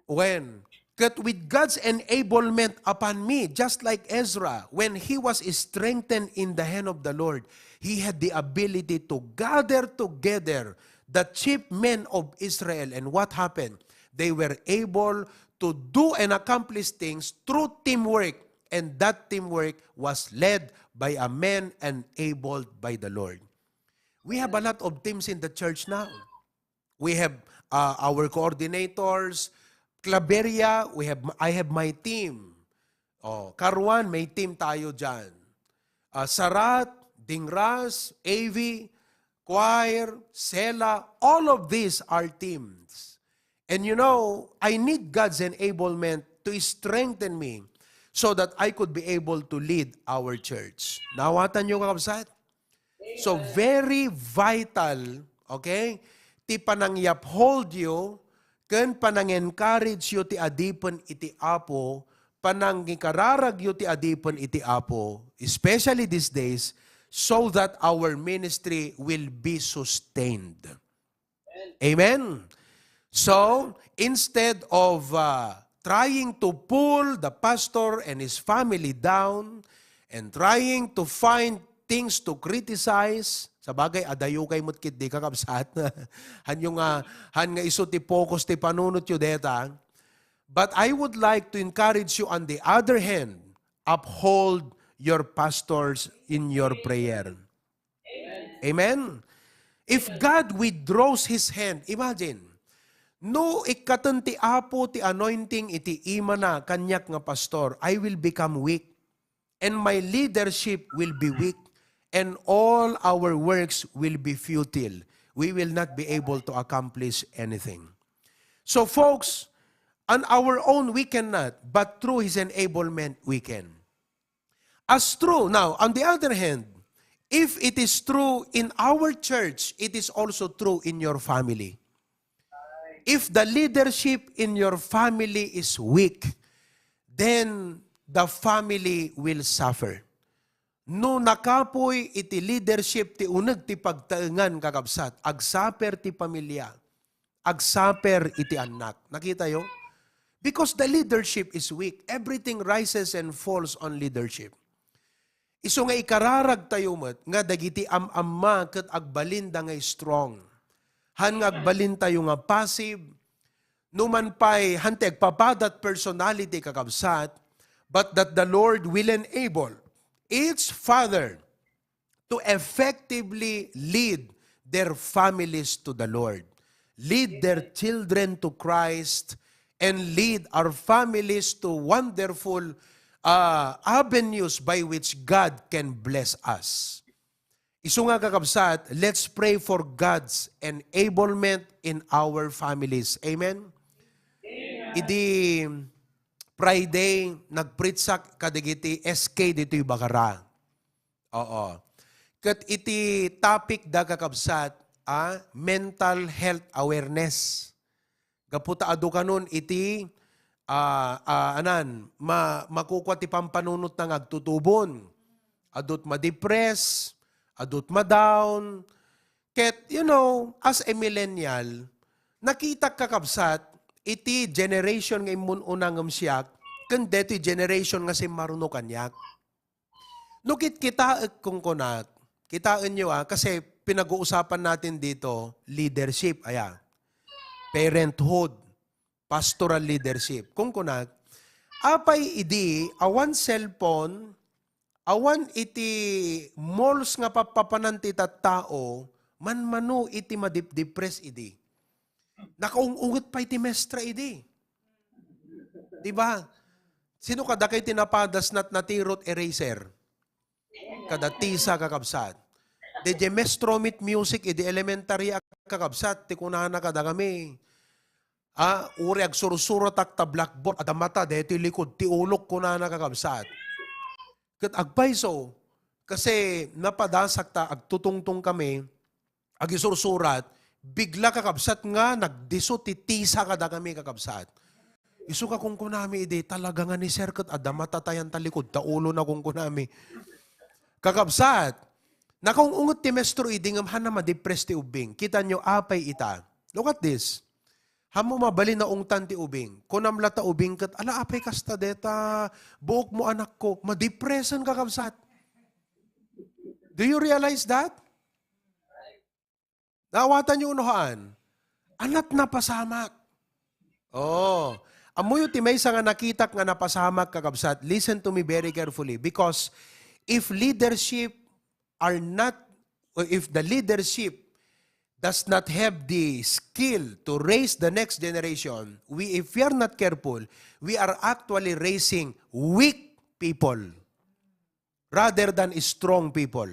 When? With God's enablement upon me, just like Ezra, when he was strengthened in the hand of the Lord, he had the ability to gather together the chief men of Israel. And what happened? They were able to do and accomplish things through teamwork. And that teamwork was led by a man enabled by the Lord. We have a lot of teams in the church now. We have our coordinators. Claveria, I have my team. Karuan, may team tayo dyan. Sarat, Dingras, AV, Choir, Sela, all of these are teams. And you know, I need God's enablement to strengthen me so that I could be able to lead our church. Nawatan nyo kakabsat? So very vital, okay? Ti panangyap hold you, ken panang-encourage yu ti adipen iti Apo, panang-ikararag yu ti adipen iti Apo, especially these days, so that our ministry will be sustained. Amen? So, instead of trying to pull the pastor and his family down and trying to find things to criticize, sa bagay, adayo kay mutkit di kakabsat. Han nga iso ti focus ti panunot yu deta. But I would like to encourage you on the other hand, uphold your pastors in your prayer. Amen? If God withdraws His hand, imagine, no ikatan ti Apo ti anointing iti ima na kanyak nga pastor, I will become weak and my leadership will be weak. And all our works will be futile. We will not be able to accomplish anything. So folks, on our own we cannot, but through His enablement we can. As true, now, on the other hand, if it is true in our church, it is also true in your family. If the leadership in your family is weak, then the family will suffer. No nakapoy iti leadership ti uneg ti pagtaengan kakabsat, agsaper ti pamilya, agsaper iti anak. Nakita yo? Because the leadership is weak. Everything rises and falls on leadership. Iso nga ikararag tayo met, nga dagiti am-amma ket agbalinda nga strong. Han nga agbalin tayo nga passive, numan pa'y hanteg papadat personality kakabsat, but that the Lord will enable each father to effectively lead their families to the Lord, lead their children to Christ, and lead our families to wonderful avenues by which God can bless us. Isu nga kakabsat, let's pray for God's enablement in our families. Amen? Idi Friday, nagpritsak kadigiti SK dito yung bakara. Oo. Kat iti topic da kakabsat, mental health awareness. Gaputa adu kanon iti, makukuha ti pampanunot ng agtutubon. Adut ma-depress, adut ma-down. Ket, you know, as a millennial, nakita kakabsat, iti generation nga imun unang siyak, kundi iti generation nga si maruno kanyak. Nukit kita kung kunat, kitaan nyo kasi pinag-uusapan natin dito, leadership, parenthood, pastoral leadership. Kung kunat, apay idi, awan cellphone, awan iti malls nga papapananti tao, man-mano iti madip-depress idi. Nakaungungot pa iti mestra idi. Diba? Sino kada kay tinapadas nat natirot eraser? Kada tisa kakabsat. De mestromit music, edi elementary kakabsat, ti kunana kada kami. Uri ag sursurat ak ta blackboard, at mata, de ti likod, ti ulok kunana kakabsat. Kat agpayso, kasi napadasak ta, agtutungtong kami, ag isursurat, bigla kakabsat nga, nagdiso ti tisa kada kami kakabsat. Isu ka kung kunami, edi talaga nga ni Sir, kat adamata tayan talikod, ta ulo na kung kunami. Kakabsat, nakaungot ti mestro iding amhan na ma-depress ti ubing. Kita nyo, apay ita. Look at this. Hamo mabali na ungtan ti ubing. Kunam lata ubing kat, ala apay kasta deta, buok mo anak ko, ma-depressan kakabsat. Do you realize that? Naawatan nyo unuhaan. Anat na pasamak. Oh. Amuyo ti may nga nakitak nga napasamak kakabsat. Listen to me very carefully. Because if leadership are not, or if the leadership does not have the skill to raise the next generation, if we are not careful, we are actually raising weak people rather than strong people.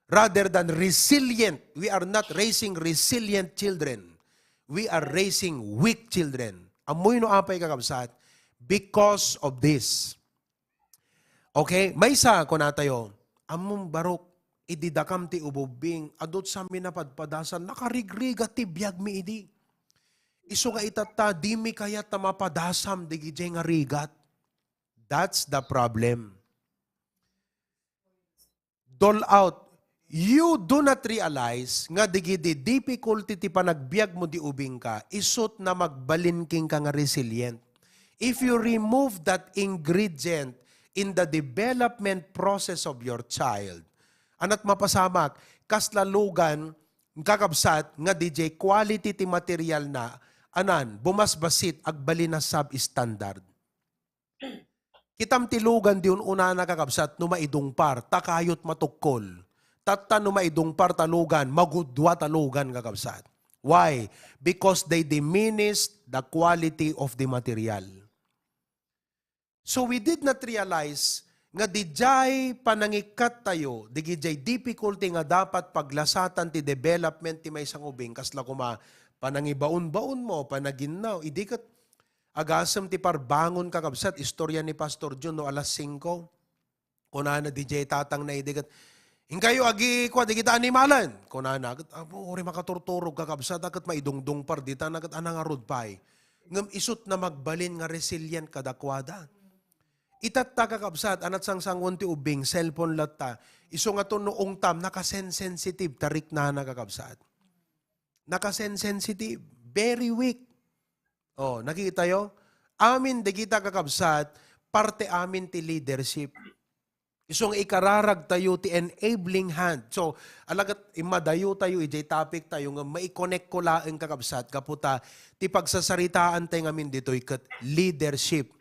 Rather than resilient. We are not raising resilient children. We are raising weak children. Amoy no apay kakabsat because of this. Okay? May isa ko na tayo. Among barok, ididakam ti ububing, adot sa amin na padpadasan, nakarigriga ti biyag mi idi. Iso nga itata, di mi kaya tamapadasam, di gijay nga rigat. That's the problem. Dole out. You do not realize nga digidi difficulty ti panagbiag mo di ubing ka, isot na magbalinking ka nga resilient. If you remove that ingredient in the development process of your child, anat mapasamak, kaslalugan, kakabsat, nga DJ quality ti material na, anan, bumasbasit, agbalin na sub-standard. Kitam tilugan di una na kakabsat, numaidong par, takayot matukol. Tatta numaidong par talugan, magudwa talugan kakabsat. Why? Because they diminished the quality of the material. So we did not realize nga dijay panangikat tayo, dijay difficulty nga dapat paglasatan ti development ti may isang ubing, kasla kuma panangibaon-baon mo, panaginaw, idikat agasam ti parbangon kakabsat, istorya ni Pastor John no alas 5, kunana dijay tatang na idikat, hingkayo agi kwa di kita animalan, kunana, uri makaturturog kakabsat, akat maidungdung par, dita nagat anang arod pay, ngam isut na magbalin nga resilient kadakwada. Itat ta kakabsat, anat sang ti ubing, cellphone latta, iso nga to noong tam, nakasensitive, tarik na nakakabsat. Nakasensitive, very weak. Oh, nakita yo? Amin, di kita kakabsat, parte amin ti leadership. Isong ikararag tayo ti enabling hand. So, alagat imadayo tayo, ijay topic tayo, nga maikonnect ko laeng kakabsat, kaputa, ti pagsasaritaan tayo ngamin dito, ikat leadership.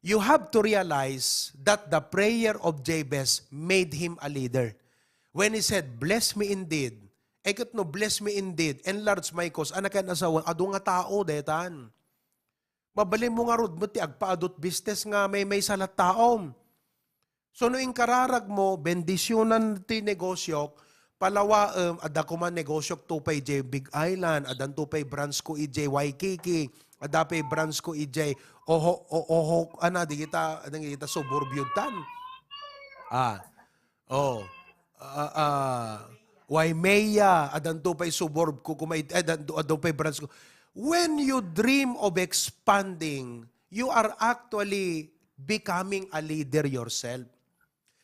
You have to realize that the prayer of Jabez made him a leader. When he said, bless me indeed, ekat no, bless me indeed, enlarge my cause, anak yan asawa, ado nga tao, detan. Mabalin mo nga rod, ti agpaadot business nga may salat taom. So no kararag mo, bendisyonan ti negosyo, palawa, ada ko man negosyo tupay J Big Island, adan tupay branch ko ij Waikiki, ada pay branch ko ij oho, ana, di kita suburbio tan. Waimea, adan tupay suburb ko, kumay, adan tupay branch ko. When you dream of expanding, you are actually becoming a leader yourself.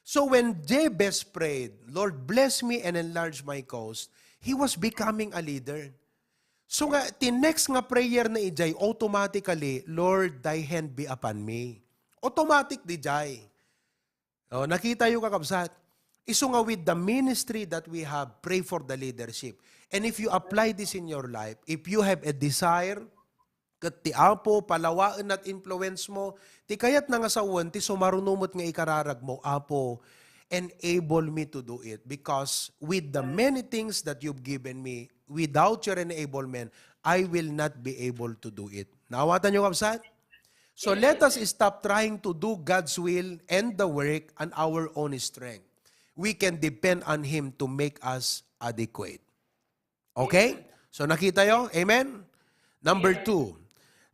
So when Jabez prayed, Lord, bless me and enlarge my cause, he was becoming a leader. So nga, next nga prayer na ijay, automatically, Lord, thy hand be upon me. Automatic di jay. Oh, nakita yung kakabsat. Iso nga with the ministry that we have, pray for the leadership. And if you apply this in your life, if you have a desire, kat ti apo, palawaan at influence mo, ti kayat na nga sawan, ti sumarunumot nga ikararag mo, apo, enable me to do it. Because with the many things that you've given me, without your enablement, I will not be able to do it. Naawatan nyo, kapsat? So let us stop trying to do God's will and the work on our own strength. We can depend on Him to make us adequate. Okay? So nakita yo? Amen? Number 2,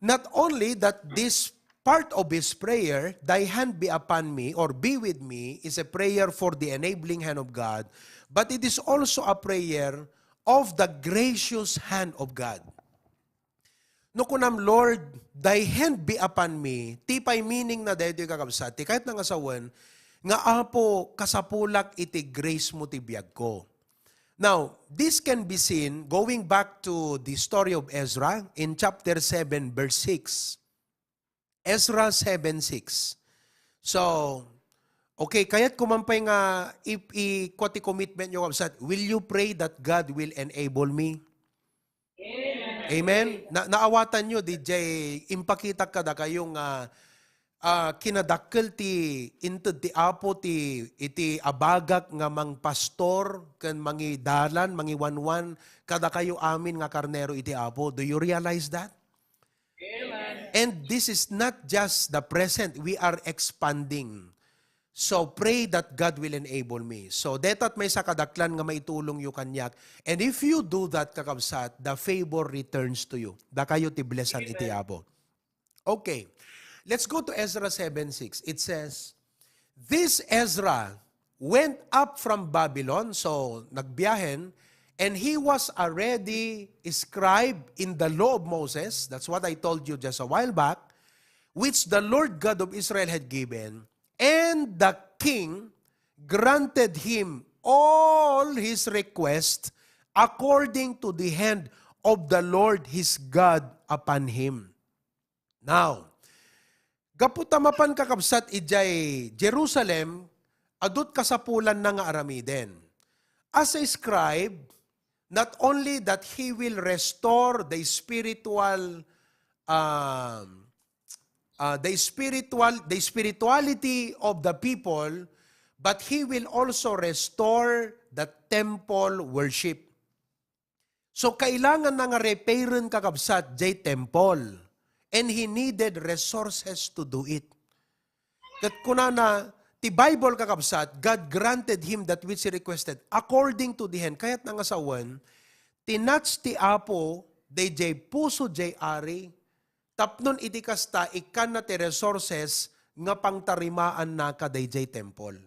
not only that this part of his prayer, thy hand be upon me or be with me, is a prayer for the enabling hand of God, but it is also a prayer of the gracious hand of God. No kunam, Lord, thy hand be upon me, tipay meaning na dahil kakabsat, ti kahit nangasawan, nga apo kasapulak iti grace mo ti biyag ko. Now, this can be seen going back to the story of Ezra in chapter 7, verse 6. Ezra 7:6. So, okay, kaya't kumampay nga i-kwati commitment nyo kabsat, will you pray that God will enable me? Amen? Naawatan nyo, DJ, impakita kada kayong kinadakkel ti inted ti apo ti iti abagak nga mang pastor ken mangi dalan mangi wanwan kada kayo amin nga karnero iti apo. Do you realize that? Amen. And this is not just the present, we are expanding. So pray that God will enable me. So detat may sakadaklan nga maitulong yu kanyak. And if you do that kakabsat, the favor returns to you. Da kayo ti blessan iti apo. Okay. Let's go to Ezra 7:6. It says, this Ezra went up from Babylon, so nagbiyahen, and he was already scribe in the law of Moses, that's what I told you just a while back, which the Lord God of Israel had given, and the king granted him all his requests according to the hand of the Lord his God upon him. Now, gaputamapan kakabsat ijay Jerusalem, adut kasapulan na nga aramiden. As a scribe, not only that he will restore the spirituality of the people, but he will also restore the temple worship. So kailangan na nga repairen kakabsat jay temple. And he needed resources to do it. Kat kunana, ti Bible kakabsat, God granted him that which he requested according to the hand. Kaya't nangasawan, tinats ti apo, day jay puso jay ari, tapnon iti kasta, ikan na ti resources, nga pangtarimaan na ka day jay temple.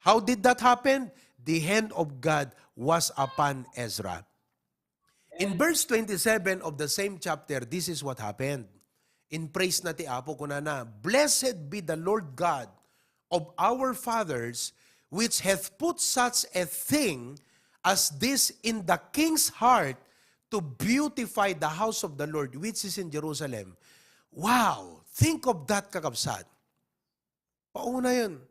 How did that happen? The hand of God was upon Ezra. In verse 27 of the same chapter, this is what happened. In praise na ti apo kunana, blessed be the Lord God of our fathers, which hath put such a thing as this in the king's heart to beautify the house of the Lord, which is in Jerusalem. Wow! Think of that, kakabsat. Pauna yun.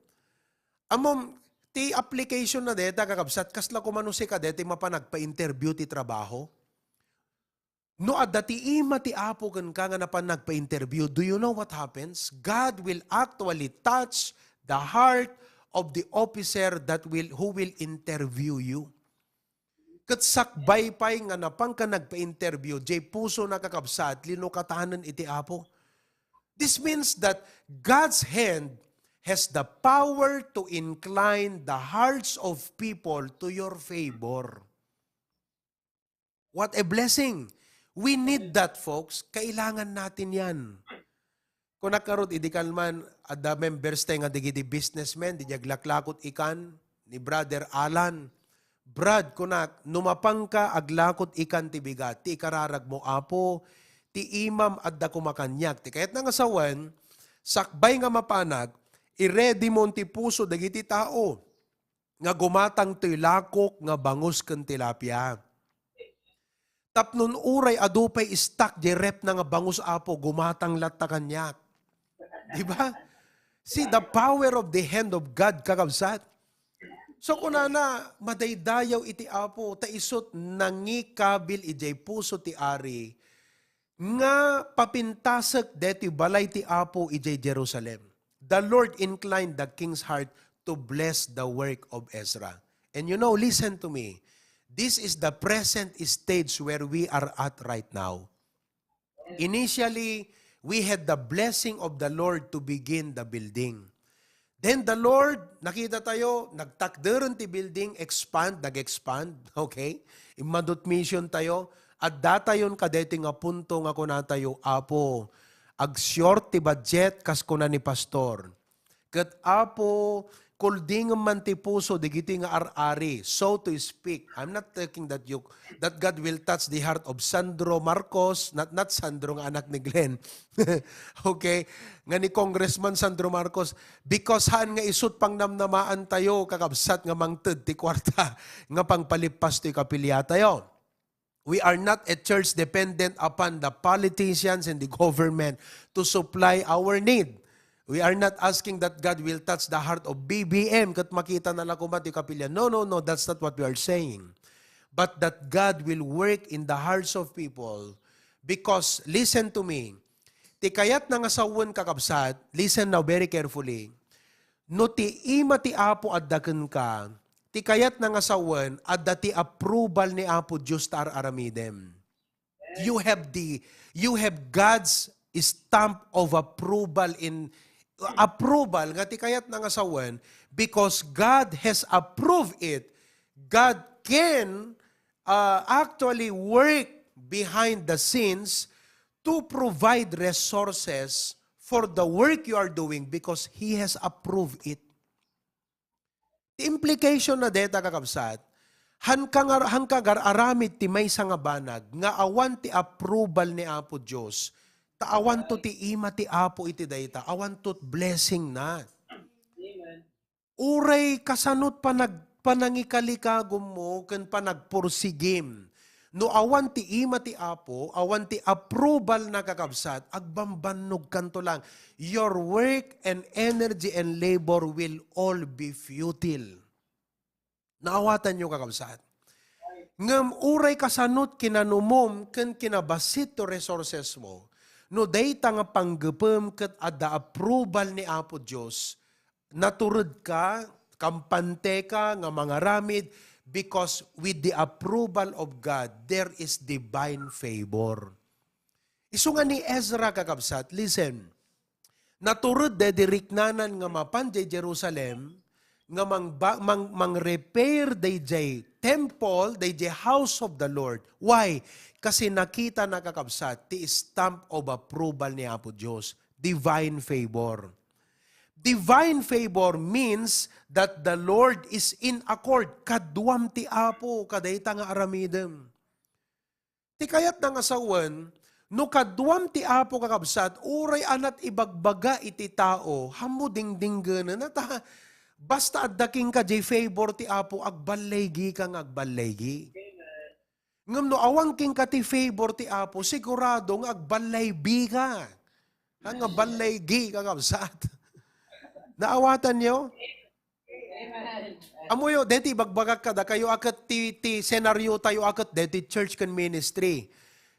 Amom, ti application na deta, kakabsat, kasla kumano si kadete mapanag pa-interview ti trabaho. No, at dati ima ti apo kan ka nga napan nagpa-interview, do you know what happens? God will actually touch the heart of the officer who will interview you. Kat sakbay pay nga napang ka nagpa-interview, jay puso nakakabsat, linukatahanan iti apo. This means that God's hand has the power to incline the hearts of people to your favor. What a blessing! We need that, folks. Kailangan natin yan. Kung nakarot, idikal man, at the members tayo nga digiti businessmen, di jaglaklakot ikan, ni Brother Alan. Brad, kunak, numapang ka, aglakot ikan ti bigat, ti ikararag mo apo, ti imam at da kumakanyak. Ti kahit nangasawan, sakbay nga mapanag, i-ready mo ti puso dagiti tao, nga gumatang ti lakok, nga bangus ken tilapia. Tapnon uray adupay istak di rep na nga bangus apo gumatang latta kanyak. Di ba? See the power of the hand of God kakabsat. So kunana madaydayaw iti apo taisot nangikabil ijay puso ti ari nga papintasak deti balay ti apo ijay Jerusalem. The Lord inclined the king's heart to bless the work of Ezra. And you know, listen to me. This is the present stage where we are at right now. Initially, we had the blessing of the Lord to begin the building. Then the Lord, nakita tayo, nagtakderan ti building, nag-expand, okay? Imadot mission tayo, at datayon kadete nga punto nga kuna tayo, Apo, ag-short ti budget kas kuna ni pastor. Kat Apo, kulding man ti puso, digiti nga ar-ari, so to speak. I'm not thinking that God will touch the heart of Sandro Marcos, not Sandro nga anak ni Glenn. Okay? Nga ni Congressman Sandro Marcos, because haan nga isut pang namnamaan tayo, kakabsat nga mangted ti kwarta, nga pangpalipas ti kapilya tayo. We are not a church dependent upon the politicians and the government to supply our need. We are not asking that God will touch the heart of BBM kat makita na lang kumati kapilya. No, that's not what we are saying. But that God will work in the hearts of people because, listen to me, ti kayat nga sawon kakabsat, listen now very carefully, no ti ima ti Apo addaken ka, ti kayat nga sawon, adda ti approval ni Apo Diyos tar aramidem. You have God's stamp of approval nga ti kayat nga sawon because God has approved it. God can actually work behind the scenes to provide resources for the work you are doing because He has approved it. The implication na deta kakabsat, hangkagar aramid ti may nga banag, nga awan ti approval ni Apo Diyos, awan to ti ima ti Apo iti dayta, awan to blessing na. Uray kasanot panangikalikagom mo, ken panagpursigim. No awan ti ima ti Apo, awan ti approval na kakabsat, agbambanog kanto lang. Your work and energy and labor will all be futile. Naawatan nyo kakabsat. Ngam uray kasanot kinanumom, ken kinabasit to resources mo, no dayta nga panggepem ket adda approval ni Apo Dios, naturod ka, kampante ka nga mangaramid because with the approval of God, there is divine favor. Isu nga ni Ezra kakabsat, listen, naturod de diriknanan nga mapan jay Jerusalem, nga mang-repair day temple, day house of the Lord. Why? Kasi nakita na kakabsat, ti stamp of approval ni Apo Diyos. Divine favor. Divine favor means that the Lord is in accord. Kadwam ti Apo, kadayta nga aramidem. Ti kayat na nga sawan, no kadwam ti Apo kakabsat, uray anat ibagbaga iti tao, hamuding-dinggan na ta, basta addaking ka jay favor ti Apo, agbalaygi kang agbalaygi. Ngam no awang king ka ti favor ti Apo, siguradong agbalaybi ka. Ang agbalaygi kakabsat. Naawatan nyo? Amoyo, deti bagbagak kada kayo akat ti senaryo tayo akat deti church kan ministry.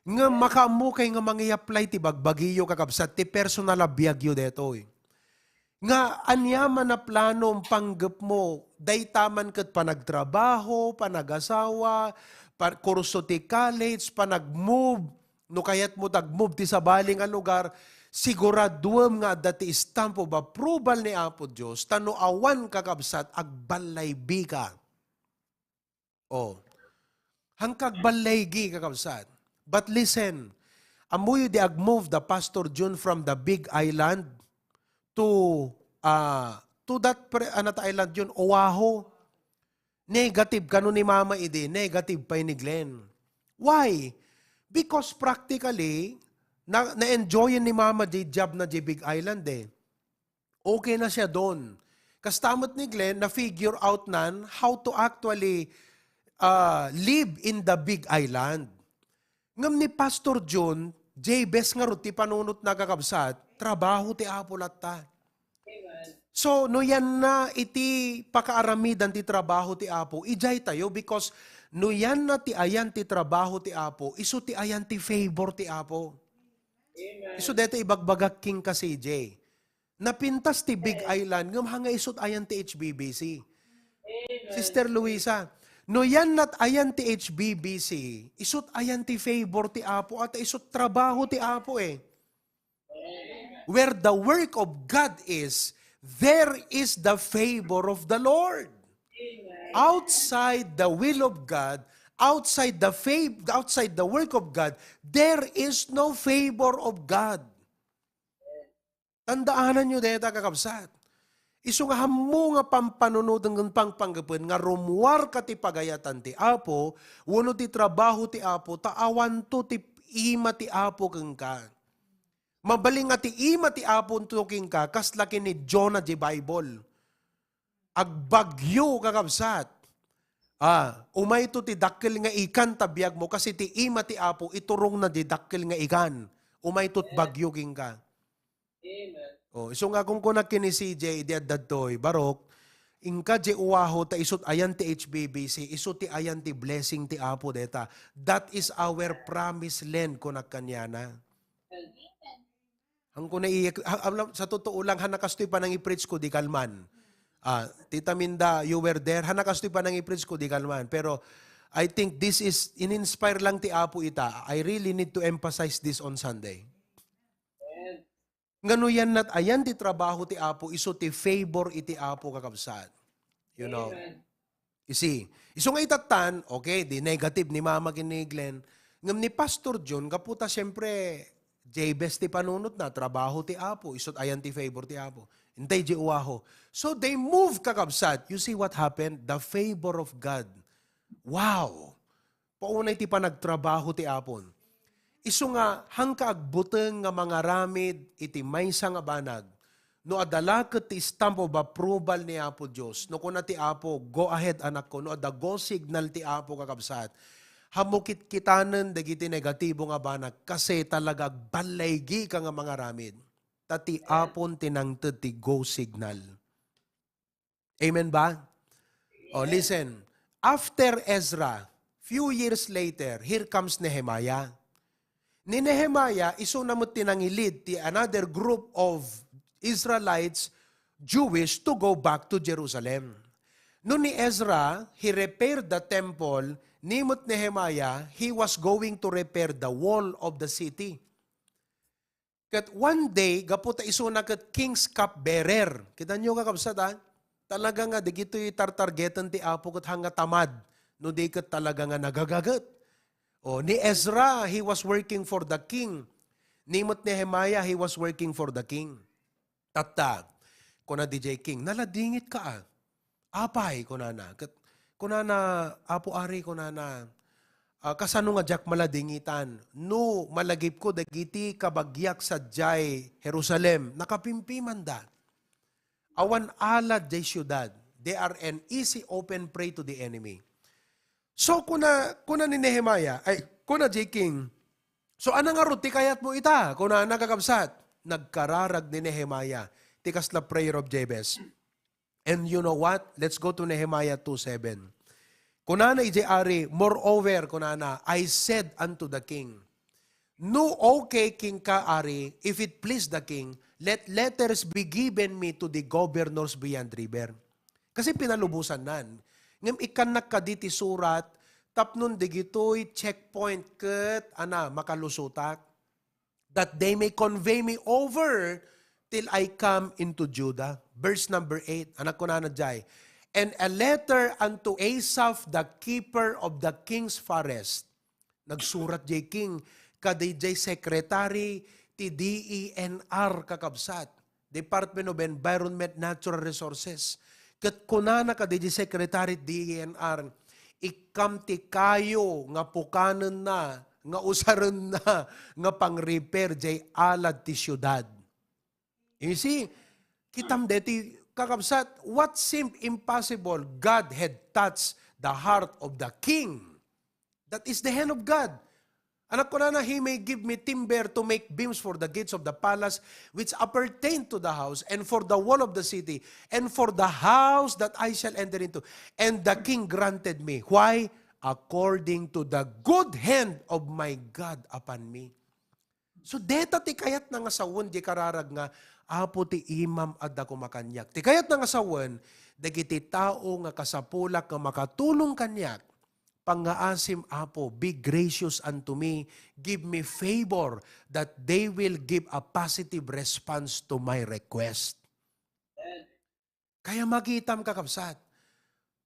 Nga makamu kay nga mangi-apply ti bagbagiyo kakabsat ti personal abiyagyo deto. Nga anyaman na plano panggap mo, daytaman kat panagtrabaho, panagasawa, kurso ti college, panag-move, no kayat mo tag-move ti sabaling ang lugar, siguraduam nga dati stamp of approval ni Apo Diyos, tano awan kakabsat, agbalaybi ka. O, hangkag balaygi kakabsat. But listen, amuyo di ag-move the Pastor June from the Big Island to that island yun, Oahu. Negative kano ni Mama Ide, negative pa ni Glenn. Why? Because practically, na-enjoyin ni Mama di job na di Big Island eh. Okay na siya doon. Kastamot ni Glenn, na-figure out nan how to actually live in the Big Island. Ngam ni Pastor John, Bes nga ro ti panunot na kakabsat, trabaho ti Apo latta. So, no yan na iti pakaaramidan ti trabaho ti Apo, ijay tayo because no yan na ti ayan ti trabaho ti Apo, iso ti ayan ti favor ti Apo. Iso dito ibagbagak king ka CJ. Napintas ti Big Island, ngam hanga isot ayan ti HBBC. Sister Luisa, no yan nat ayan ti HBBC, isot ayan ti favor ti Apo at isot trabaho ti Apo eh. Where the work of God is, there is the favor of the Lord. Outside the will of God, outside the work of God, there is no favor of God. Tandaanan nyo dito, kakabsat. Isu nga hamo nga pampanunod ng pangpanggapin nga rumuar ka ti pagayatan ti Apo, wano ti trabaho ti Apo, taawan to ti ima ti Apo kang ka. Mabaling nga ti ima ti Apo tuking ka, kaslaki ni Jonah di Bible. Agbagyo kakabsat. Umay to ti dakkel nga ikan tabiyag mo, kasi ti ima ti Apo, iturong na di dakkel nga ikan. Umay to't bagyo king ka. Amen. So nga kung kunak kini CJ, di adadtoy, barok, ingka di uwaho ta isut ayan ti HBBC, isut ti ayan ti blessing ti Apo deta. That is our promised land kunak kanyana. Ang kuna sa totoo lang, hanakastoy pa nang i-preach ko, di kalman. Tita Minda, you were there, hanakastoy pa nang i-preach ko, di kalman. Pero I think this is, in-inspire lang ti Apo ita. I really need to emphasize this on Sunday. Ngano yan nat ayan ti trabaho ti Apo, iso ti favor iti Apo kakabsat. You know? You see? Iso nga itatan, okay, di negative ni Mama kini Glenn. Ngam ni Pastor John, kaputa siyempre, J-best ti panunot na, trabaho ti Apo, isot ayan ti favor ti Apo. Hintay di uwaho. So they move kakabsat. You see what happened? The favor of God. Wow! Paunay ti pa nagtrabaho ti Apon. Isu nga hangka agbuteng nga mga ramid iti maysa nga banag. No adalaket ti stamp of approval ni Apo Dios. No kuna ti Apo, go ahead anak ko. No ada go signal ti Apo kakabsat. Hamukit kitanen dagiti negatibo nga banag kasi talaga balaygi ka nga mga ramid. Tati Apon tinangted ti go signal. Amen ba? Oh, listen. After Ezra, few years later, here comes Nehemiah. Ni Nehemiah, iso namot tinangilid ti another group of Israelites, Jewish, to go back to Jerusalem. Noon ni Ezra, he repaired the temple. Nimot Nehemiah, he was going to repair the wall of the city. Kat one day, gaputa iso na kat king's cupbearer. Kita nyo kakabsat ha? Talaga nga, di gito'y tartargetan ti Apo kat hanga tamad. No di kat talaga nga nagagagat. Ni Ezra, he was working for the king. Nimot Nehemiah, he was working for the king. Tata, kuna DJ King, naladingit ka Apay, kunana. Kunana, Apo Ari, kunana. Kasano nga jak maladingitan. No, malagip ko, dagiti kabagyak sa Jai, Jerusalem. Nakapimpiman da. Awan alad jay syudad. They are an easy open prey to the enemy. So, kuna ni Nehemiah, kuna J. King, so anang arot, tikayat mo ita, kuna nakakabsat, nagkararag ni Nehemiah, tikas la prayer of Jabez. And you know what? Let's go to Nehemiah 2:7. Kuna na Ari, moreover, kuna na, I said unto the king, no, okay, King ka, Ari, if it please the king, let letters be given me to the governors beyond river. Kasi pinalubusan nan. Ngam ikanak ka diti surat, tapnon digitoy checkpoint ket makalusutak, that they may convey me over till I come into Judah. Verse number 8, anak ko na jay. And a letter unto Asaph, the keeper of the king's forest. Nagsurat jay king, kaday jay secretary ti DENR kakabsat, Department of Environment Natural Resources. Kat kunana ka di Secretary DENR, ikam ti kayo nga pukanen na, nga usaran na, nga pang-repair jay alad ti syudad. You see, kitam deti kakabsat, what seemed impossible, God had touched the heart of the king. That is the hand of God. Anak ko na, he may give me timber to make beams for the gates of the palace which appertain to the house, and for the wall of the city, and for the house that I shall enter into. And the king granted me. Why? According to the good hand of my God upon me. So deta ti kayat nga sawon di kararag nga, Apo ti imam adda ko makanyak. Ti kayat nga sawon, dagiti tao nga kasapulak nga makatulong kanyak, pangaasim Apo, be gracious unto me, give me favor that they will give a positive response to my request. Kaya magitam kakabsat.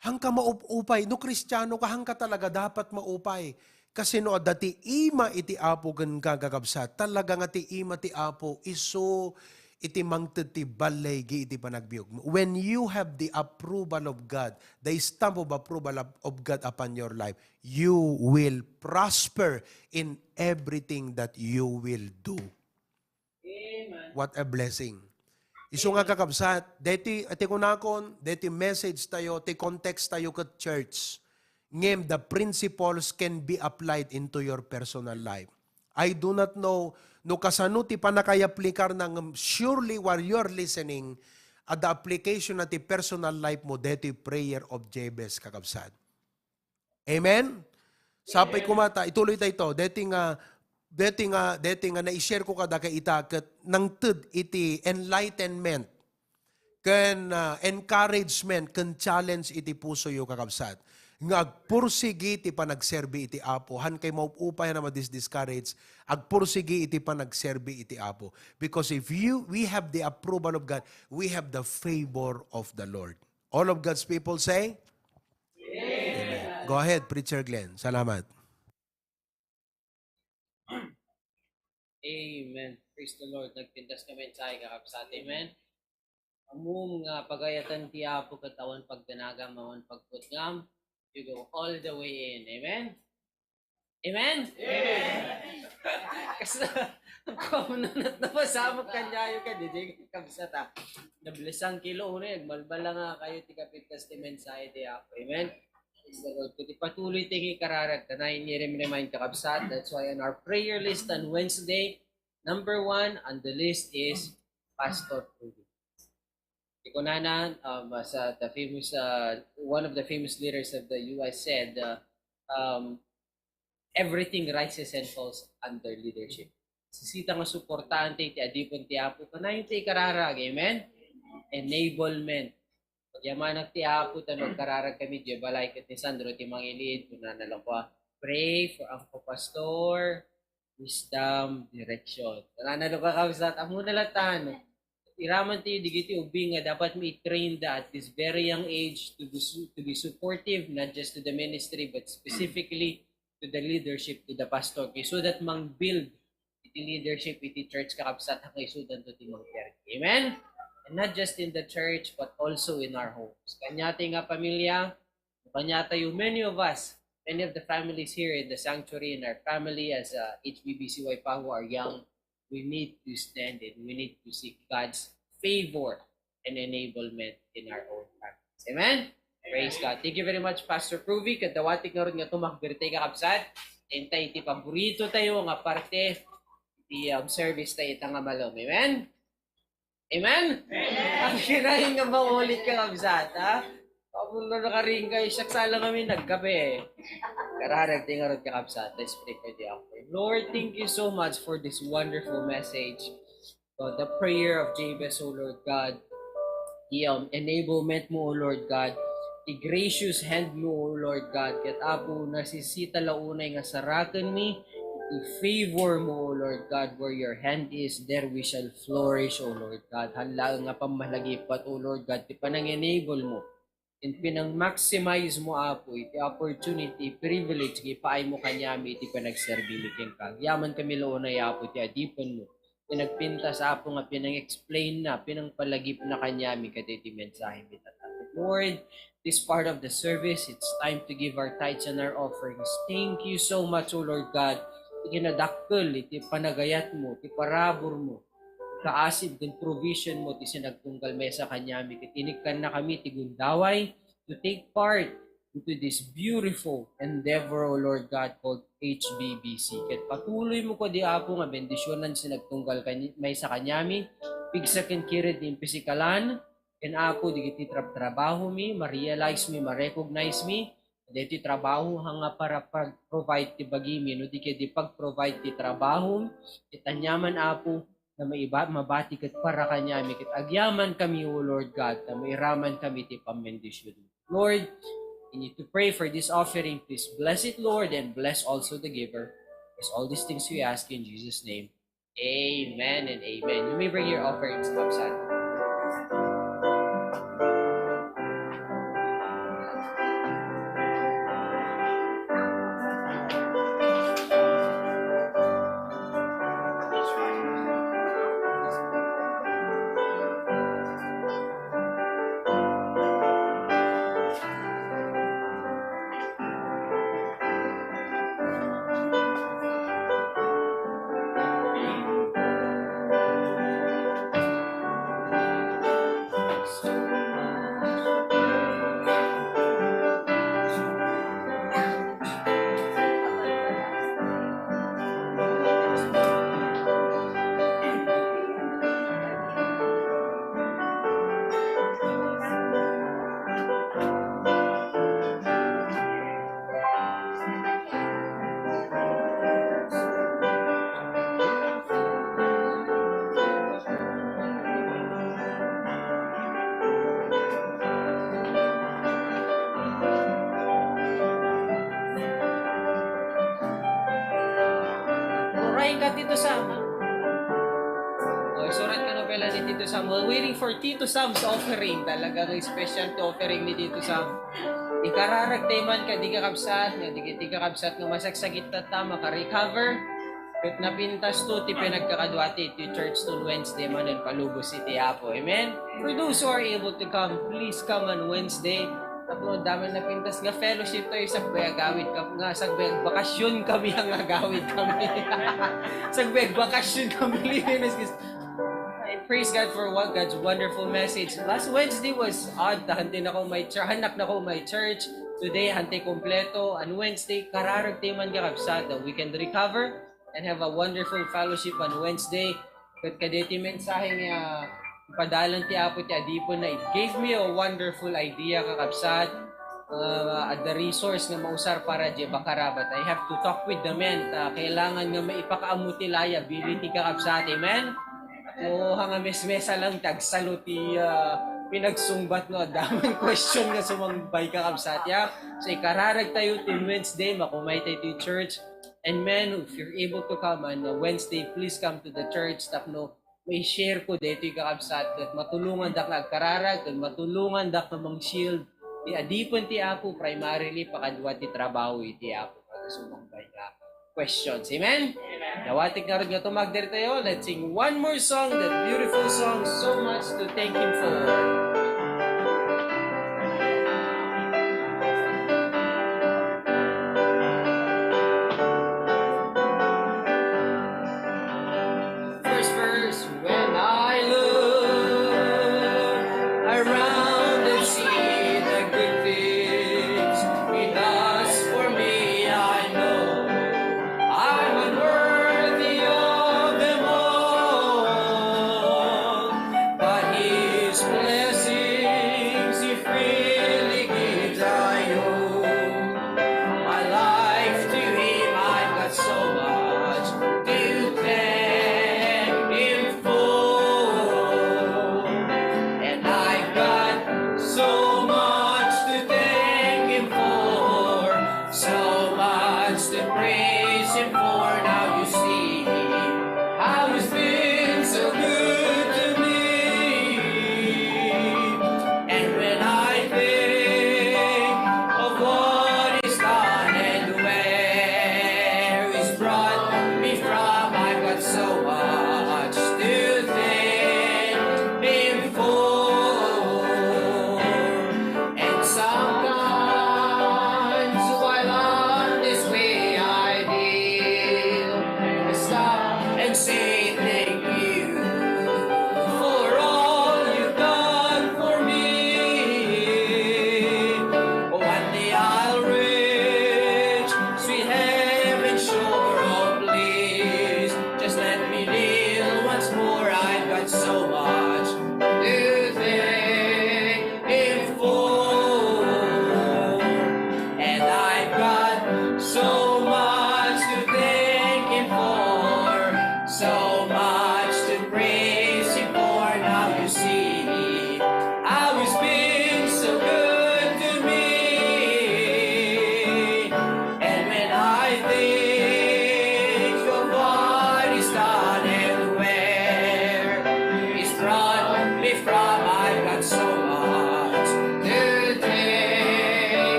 Hang ka maupupay, no Kristiyano ka, hang ka talaga dapat maupay. Kasi no, dati ima iti Apo gan kakabsat, talaga nga ti ima ti Apo, iso iti mangted ti balay gi iti panagbiog. When you have the approval of God, the stamp of approval of God upon your life, you will prosper in everything that you will do. Amen. What a blessing. Iso nga kakabsat, deti kunakon, deti message tayo, ti context tayo kat church. Ngem, the principles can be applied into your personal life. I do not know, no kasano ti panakayaplikar ng surely while you're listening, at the application na ti personal life mo, deti prayer of Jabez kakabsat. Amen? Sapay kumata, ituloy tayo ito, deti nga na-share ko kada kay itaket nang tud iti enlightenment ken encouragement ken challenge iti puso yo kakabsat nga agpursigi iti panagserbi iti Apo han kay maupupay na madiscourage agpursigi iti panagserbi iti Apo because if we have the approval of God, we have the favor of the Lord. All of God's people say Amen. Go ahead, Preacher Glenn. Salamat. Amen. Praise the Lord. Nagpintas kami sa kakabsat. Amen. Among nga pagayatan ti Apo katawan pagdanaga mawan pagputngam. You go all the way in. Amen. Amen. Amen. Kasi kumununat na pasama kanyayo ka DJ kakabsat ha. Nablisang kilo una malbala nga kayo ti kapitkas ti mensahe ti Apo. Amen. Praise the Lord. Kuti patuloy tingi kararag tanay ni remind kakabsat. That's why on our prayer list on Wednesday, number 1 on the list is Pastor Rudy. Ikonanan, the famous, one of the famous leaders of the US said, everything rises and falls under leadership. Sisita nga suportante ti adipon ti Apo kanayon ti kararag. Amen? Enablement. Pagyaman ti Apo tanong kararag kami di balay ket ni Sandro ti mangilid kuna na lang ko pray for ang pastor, wisdom, direction. Nanalo ka kabsat amo nalatan. Iraman tayo digiti ubing nga dapat mi train at this very young age to be supportive not just to the ministry but specifically to the leadership, to the pastor so that mang build iti leadership iti church kakabsat kay sudan to timang kerki. Amen. And not just in the church but also in our homes. Kanya nga pamilya, kanya tayo many of us, many of the families here in the sanctuary in our family as HBBCY pa who are young, we need to stand and we need to seek God's favor and enablement in our own families. Amen? Praise God. Thank you very much, Pastor Pruvi. Kadawatik na rin nga tumakbirte kakabsat. Entay iti paborito tayo nga parte iti service tayo itang amalom. Amen? Amen? Ang kirahin nga maulit kakabsat, ha? Kapag na nakaring kayo, saksala kami nagkape. Kararag tingarot kakabsat. Let's pray for the offering. Lord, thank you so much for this wonderful message. God, the prayer of Jabez, O Lord God. The enablement mo, O Lord God. The gracious hand mo, O Lord God. Kat Apo, nasisita launay nga sarakan mi. The favor mo, O Lord God, where your hand is, there we shall flourish, O Lord God. Hala nga pamalagipat, O Lord God. Di pa nang enable mo. And pinang-maximize mo, Apo, iti opportunity, privilege, ipaay mo kanyami, iti panagserbi king kag. Yaman kami launay, Apo, iti adipon mo. Pinagpinta sa Apo nga, pinang-explain na, pinang-palagip na kanyami, kati iti mensahe mitatapit. Lord, this part of the service, it's time to give our tithes and our offerings. Thank you so much, O Lord God. Ikinadakkel, iti panagayat mo, iti parabor mo, kaasib din provision mo, ti sinagtunggal mesa kanyami, kitinikan na kami, ti gundaway, to take part into this beautiful endeavor, O Lord God, called HBBC. Ket patuloy mo ko di Apo nga bendisyonan sinagtunggal may sa kanyami, pigsakin kirid din pisikalan, and Apo di kiti trabaho mi, ma-realize mi, ma-recognize mi, dito trabaho hanga para pag-provide ti bagimi, no di kaya di pag-provide ti trabaho, itanyaman Apo, na mabati kat para kanyami, kat agyaman kami, O Lord God, na mairaman kami ti pamendisyon. Lord, You need to pray for this offering. Please bless it, Lord, and bless also the giver. Because all these things we ask in Jesus' name. Amen and amen. You may bring your offerings, Kapsat. Orayin ka, Tito Sam. Surat ka nobela ni Tito Sam. We're waiting for Tito Sam's offering. Talagang special to offering ni Tito Sam. Ikararagtay man ka, di ka kapsat, di ka kapsat nga masagsagit na ta, maka-recover. Kat napintas to, ti pinagkakadwati, ti church to Wednesday man and Palubos City Apo. Amen? For those who are able to come, please come on Wednesday. Tapos dami na pintas nga fellowship tayo sa agawid nga sa bakasyon kami ang agawid kami. Sa bakasyon kami. I praise God for God's wonderful message. Last Wednesday was odd. Hante na ko may church. Hanak na ko may church. Today, hante kompleto. On Wednesday, kararagti man ka kapsat that we can recover and have a wonderful fellowship on Wednesday. Kat kadeti mensahe nga padalan ti Apo ti Adipon na it gave me a wonderful idea kakapsat at the resource nga mausar para di bakara, but I have to talk with the men. Kailangan nga maipakaammo ti liability kakapsat. Amen? O hanga mesmesa lang tagsaluti pinagsungbat no daming question nga sumambay kakapsat ya. So ikararag tayo till Wednesday makumay tayo to church. And men, if you're able to come on Wednesday, please come to the church. Tapno may share ko dito yung kakabsat at matulungan dak na agkararag at matulungan dak na mang shield ti adipon ti Apo primarily pakadwa ti trabaho iti Apo para sumambay ka questions. Amen? Nawatik na rin nga tumagder tayo. Let's sing one more song, that beautiful song, so much to thank Him for. Blessing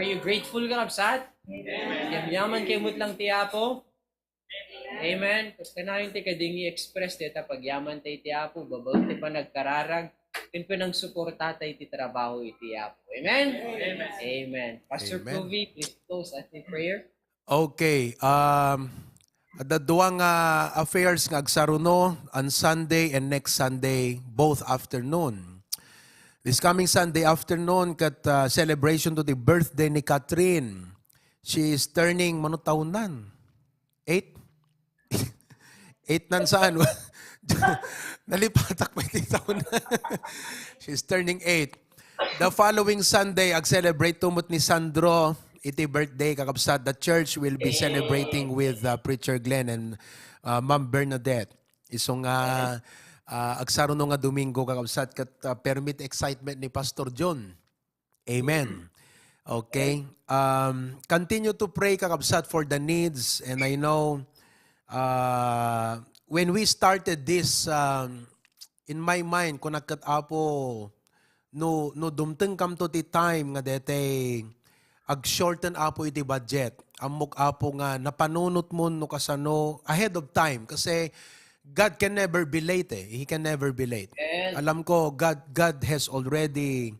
Are you grateful ka kapsat? Yaman kay mut lang ti Apo. Amen. Tapos kanayon ti kading i-express ti pagyaman tay ti Apo, babaw ti pa nagkararag, pinang suporta tay ti trabaho iti Apo. Amen? Amen. Pastor Amen. Clovy, please close us in prayer. Okay. The duwang affairs nga agsaruno on Sunday and next Sunday, both afternoon. This coming Sunday afternoon, kat celebration to the birthday ni Catherine. She is turning, mano taon nan? 8? 8 nan saan? Nalipatak pa yung taon na. She's turning 8. The following Sunday, ag-celebrate tumot ni Sandro. Iti birthday, kakabsat. The church will be celebrating with Preacher Glenn and Ma'am Bernadette. Isong agsaruno nga Domingo, kakabsat, kat permit excitement ni Pastor John. Amen. Okay. Continue to pray, kakabsat, for the needs. And I know, when we started this, in my mind, kung nagkatapo, no dumteng kam to ti time nga dete, ag-shorten apo iti budget. Amok apo nga napanunot mo no kasano ahead of time. Kasi God can never be late eh. He can never be late. Alam ko, God has already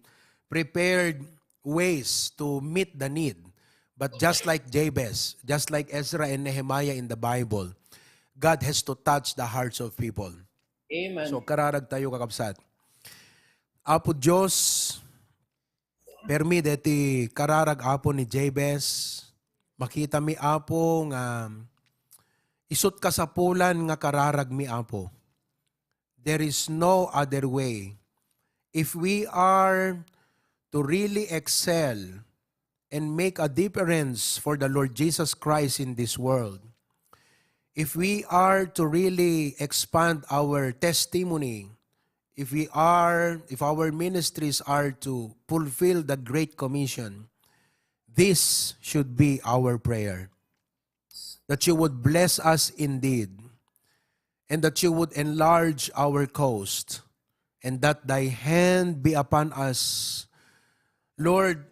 prepared ways to meet the need. But just like Jabez, just like Ezra and Nehemiah in the Bible, God has to touch the hearts of people. Amen. So kararag tayo kakabsat. Apo Diyos, permi deti kararag apo ni Jabez, makita mi apo nga isut kasapulan nga kararag mi apo. There is no other way. If we are to really excel and make a difference for the Lord Jesus Christ in this world, if we are to really expand our testimony, if our ministries are to fulfill the Great Commission, this should be our prayer. That you would bless us indeed, and that you would enlarge our coast, and that thy hand be upon us. Lord,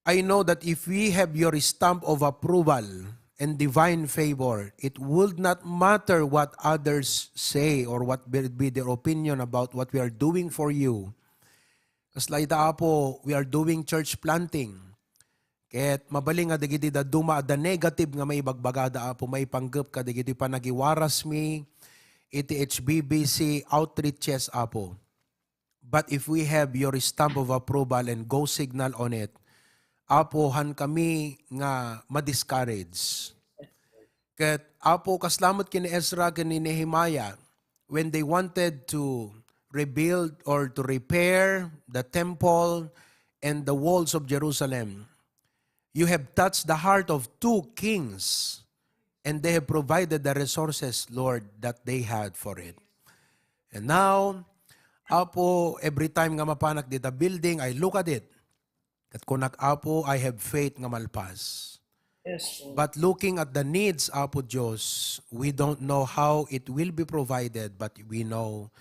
I know that if we have your stamp of approval and divine favor, it would not matter what others say or what will be their opinion about what we are doing for you. Kasla ita po, we are doing church planting. Ket mabaling nga digiti da duma da negative nga may bagbagada apo may panggap ka digiti pa nagiwaras mi iti HBBC outreaches apo. But if we have your stamp of approval and go signal on it, apohan kami nga ma-discourage. Ket apo kaslamot kini Ezra kini Nehemiah when they wanted to rebuild or to repair the temple and the walls of Jerusalem. You have touched the heart of 2 kings and they have provided the resources, Lord, that they had for it. And now, apo, every time nga mapanak dita building, I look at it. At kung apo, I have faith nga malpas. Yes. But looking at the needs, Apo Diyos, we don't know how it will be provided, but we know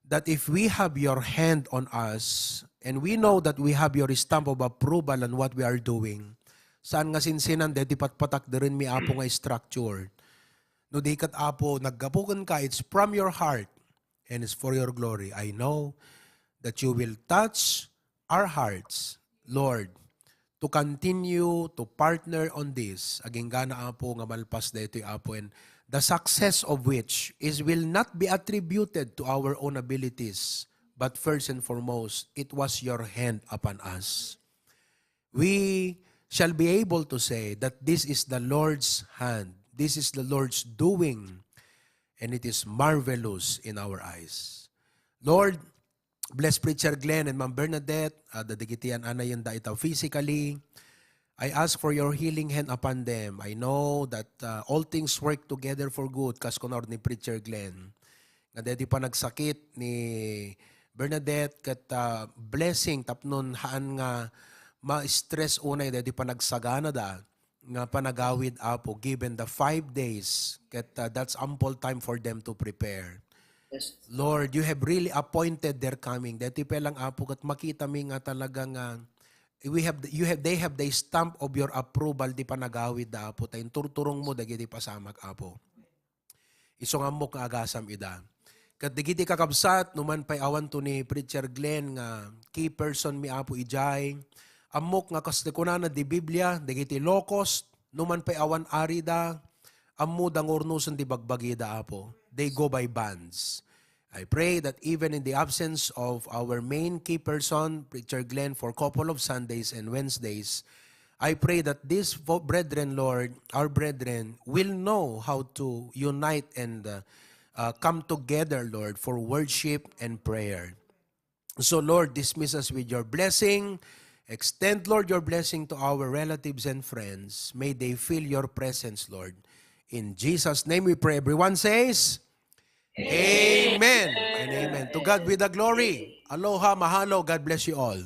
that if we have your hand on us, and we know that we have your stamp of approval on what we are doing, saan nga sinsinan, di patpatak din mi Apo nga structure. No di kat Apo, naggapukan ka, it's from your heart, and it's for your glory. I know that you will touch our hearts, Lord, to continue to partner on this. Aging gana apo nga malpas dito apo, and the success of which will not be attributed to our own abilities, but first and foremost, it was your hand upon us. We shall be able to say that this is the Lord's hand, this is the Lord's doing, and it is marvelous in our eyes. Lord, bless Preacher Glenn and Ma'am Bernadette, dadigitian anayon da itaw physically. I ask for your healing hand upon them. I know that all things work together for good, kas kunor ni Preacher Glenn. Nga deti pa nagsakit ni Bernadette, kat blessing tapnon haan nga ma-stress unay, deti pa nagsagana da, nga panagawid apo, given the 5 days, kat that's ample time for them to prepare. Yes. Lord, you have really appointed their coming. Dati pa lang apo kat makita mi nga talagang they have the stamp of your approval di panagawid da Apo. Tayo turturong mo dagiti pasamag Apo. Isong amok nga agasam ida. Kat digiti kakabsat, numan pa'y awan to ni Preacher Glenn nga key person mi Apo ijay. Amok nga kasdekunan na di Biblia, digiti Locust, numan pa'y awan arida, ammo dang urnusan di bagbagida Apo. They go by bands. I pray that even in the absence of our main key person, Preacher Glenn, for a couple of Sundays and Wednesdays, I pray that these brethren, Lord, our brethren, will know how to unite and come together, Lord, for worship and prayer. So, Lord, dismiss us with your blessing. Extend, Lord, your blessing to our relatives and friends. May they feel your presence, Lord. In Jesus' name we pray. Everyone says, Amen and amen. To God be the glory. Aloha, mahalo. God bless you all.